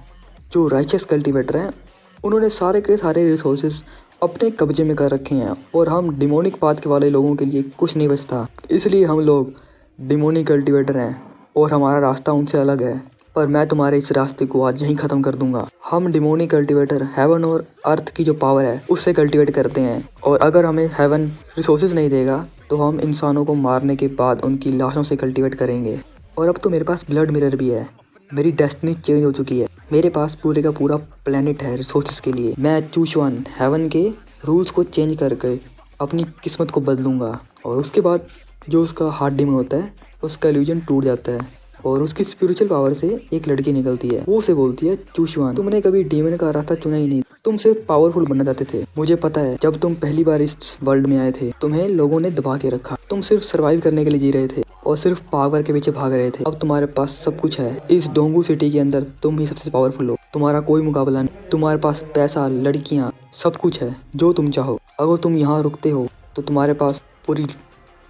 जो राइचस कल्टीवेटर हैं उन्होंने सारे के सारे रिसोर्सेज अपने कब्जे में कर रखे हैं और हम डिमोनिक पाथ के वाले लोगों के लिए कुछ नहीं बचता। इसलिए हम लोग डिमोनिक कल्टिवेटर हैं और हमारा रास्ता उनसे अलग है। पर मैं तुम्हारे इस रास्ते को आज यहीं ख़त्म कर दूंगा। हम डिमोनिक कल्टिवेटर हेवन और अर्थ की जो पावर है उससे कल्टिवेट करते हैं, और अगर हमें हेवन रिसोर्सेज नहीं देगा तो हम इंसानों को मारने के बाद उनकी लाशों से कल्टिवेट करेंगे। और अब तो मेरे पास ब्लड मिरर भी है। मेरी डेस्टिनी चेंज हो चुकी है। मेरे पास पूरे का पूरा प्लेनेट है रिसोर्सेज के लिए। मैं चूशवान हेवन के रूल्स को चेंज करके अपनी किस्मत को बदलूंगा। और उसके बाद जो उसका हार्ट डीमन होता है उसका इल्यूजन टूट जाता है और उसकी स्पिरिचुअल पावर से एक लड़की निकलती है। वो उसे बोलती है, चूशवान तुमने कभी डीमन का रास्ता चुना ही नहीं, तुम सिर्फ पावरफुल बनना चाहते थे। मुझे पता है जब तुम पहली बार इस वर्ल्ड में आए थे तुम्हें लोगों ने दबा के रखा। तुम सिर्फ सर्वाइव करने के लिए जी रहे थे और सिर्फ पावर के पीछे भाग रहे थे। अब तुम्हारे पास सब कुछ है। इस डोंगू सिटी के अंदर तुम ही सबसे पावरफुल हो। तुम्हारा कोई मुकाबला नहीं। तुम्हारे पास पैसा, लड़कियाँ, सब कुछ है जो तुम चाहो। अगर तुम यहाँ रुकते हो तो तुम्हारे पास पूरी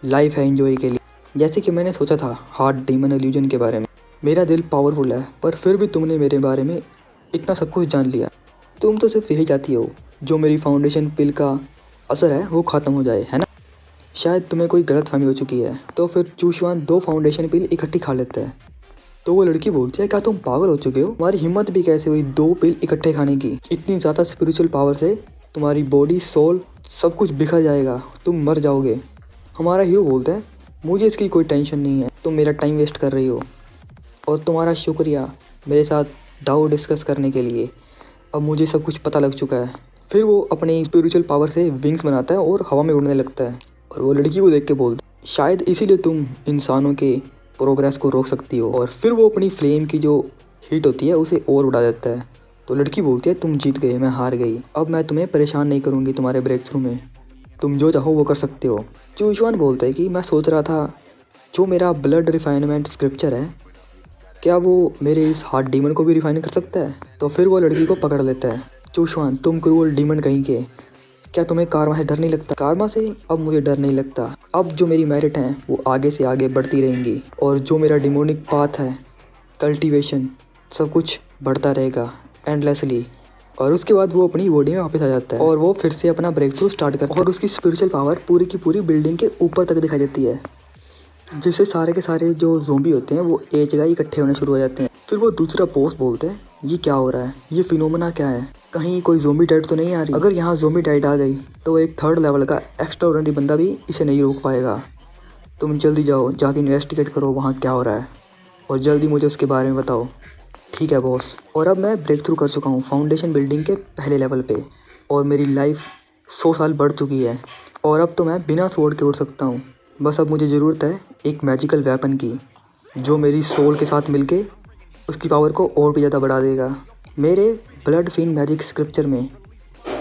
लाइफ है एंजॉय के लिए। जैसे कि मैंने सोचा था हार्ट डीमन इल्यूजन के बारे में। मेरा दिल पावरफुल है पर फिर भी तुमने मेरे बारे में इतना सब कुछ जान लिया। तुम तो सिर्फ यही चाहती हो जो मेरी फाउंडेशन पिल का असर है वो ख़त्म हो जाए, है ना? शायद तुम्हें कोई गलतफहमी हो चुकी है। तो फिर चूशवान 2 फाउंडेशन पिल इकट्ठी खा लेता है। तो वो लड़की बोलती है, क्या तुम पागल हो चुके हो? तुम्हारी हिम्मत भी कैसे हुई 2 पिल इकट्ठे खाने की? इतनी ज़्यादा स्पिरिचुअल पावर से तुम्हारी बॉडी, सोल सब कुछ बिखर जाएगा, तुम मर जाओगे। हमारा हीरो बोलता है, मुझे इसकी कोई टेंशन नहीं है, तुम मेरा टाइम वेस्ट कर रही हो और तुम्हारा शुक्रिया मेरे साथ डाउट डिस्कस करने के लिए। अब मुझे सब कुछ पता लग चुका है। फिर वो अपनी स्पिरिचुअल पावर से विंग्स बनाता है और हवा में उड़ने लगता है। और वो लड़की को देख के बोलता है, शायद इसीलिए तुम इंसानों के प्रोग्रेस को रोक सकती हो। और फिर वो अपनी फ्लेम की जो हीट होती है उसे और उड़ा देता है। तो लड़की बोलती है, तुम जीत गए, मैं हार गई। अब मैं तुम्हें परेशान नहीं करूँगी तुम्हारे ब्रेक थ्रू में, तुम जो चाहो वो कर सकते हो। चूशवान बोलता है कि मैं सोच रहा था जो मेरा ब्लड रिफाइनमेंट स्क्रिप्चर है क्या वो मेरे इस हार्ट डीमन को भी रिफाइन कर सकता है? तो फिर वो लड़की को पकड़ लेता है। चूशवान, तुम क्रूअल डीमन कहीं के, क्या तुम्हें कारमा से डर नहीं लगता? कारमा से अब मुझे डर नहीं लगता। अब जो मेरी मेरिट हैं वो आगे से आगे बढ़ती रहेंगी और जो मेरा डिमोनिक पाथ है, कल्टीवेशन, सब कुछ बढ़ता रहेगा एंडलेसली। और उसके बाद वो अपनी बॉडी में वापस आ जाता है और वो फिर से अपना ब्रेक थ्रू स्टार्ट करता है। और उसकी स्पिरिचुअल पावर पूरी की पूरी बिल्डिंग के ऊपर तक दिखाई देती है, जिससे सारे के सारे जो ज़ोंबी होते हैं वो एक जगह इकट्ठे होने शुरू हो जाते हैं। फिर वो दूसरा बॉस बोलते हैं, ये क्या हो रहा है? ये फिनोमेना क्या है? कहीं कोई ज़ोंबी डाइट तो नहीं आ रही? अगर यहाँ ज़ोंबी डाइट आ गई तो एक 3rd लेवल का एक्स्ट्राऑर्डिनरी बंदा भी इसे नहीं रोक पाएगा। तुम जल्दी जाओ, जाके इन्वेस्टिगेट करो वहाँ क्या हो रहा है और जल्दी मुझे उसके बारे में बताओ। ठीक है बॉस। और अब मैं ब्रेक थ्रू कर चुका हूँ फाउंडेशन बिल्डिंग के पहले लेवल पे और मेरी लाइफ 100 साल बढ़ चुकी है और अब तो मैं बिना स्वॉर्ड के उड़ सकता हूँ। बस अब मुझे ज़रूरत है एक मैजिकल वेपन की जो मेरी सोल के साथ मिलके उसकी पावर को और भी ज़्यादा बढ़ा देगा। मेरे ब्लड फिन मैजिक स्क्रिप्चर में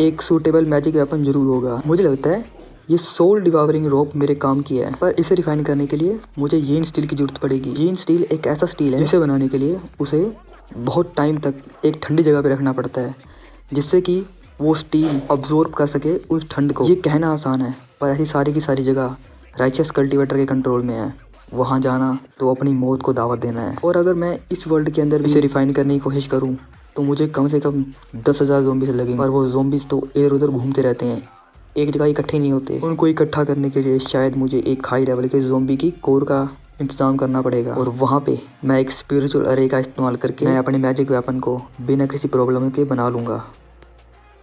एक सूटेबल मैजिक वेपन ज़रूर होगा। मुझे लगता है ये सोल डिवावरिंग रोप मेरे काम की है, पर इसे रिफाइन करने के लिए मुझे येन स्टील की ज़रूरत पड़ेगी। येन स्टील एक ऐसा स्टील है जिसे बनाने के लिए उसे बहुत टाइम तक एक ठंडी जगह पे रखना पड़ता है जिससे कि वो स्टील अब्जॉर्ब कर सके उस ठंड को। ये कहना आसान है पर ऐसी सारी की सारी जगह राइचस कल्टीवेटर के कंट्रोल में है। वहाँ जाना तो अपनी मौत को दावत देना है। और अगर मैं इस वर्ल्ड के अंदर भी इसे रिफाइन करने की कोशिश करूँ तो मुझे कम से कम 10,000 ज़ोंबीज़ लगेंगे। पर वो ज़ोंबीज़ तो इधर उधर घूमते रहते हैं, एक जगह इकट्ठे नहीं होते। उनको इकट्ठा करने के लिए शायद मुझे एक हाई लेवल के ज़ोंबी की कोर का इंतज़ाम करना पड़ेगा और वहाँ पे मैं एक स्पिरिचुअल अरे का इस्तेमाल करके मैं अपने मैजिक वेपन को बिना किसी प्रॉब्लम के बना लूँगा।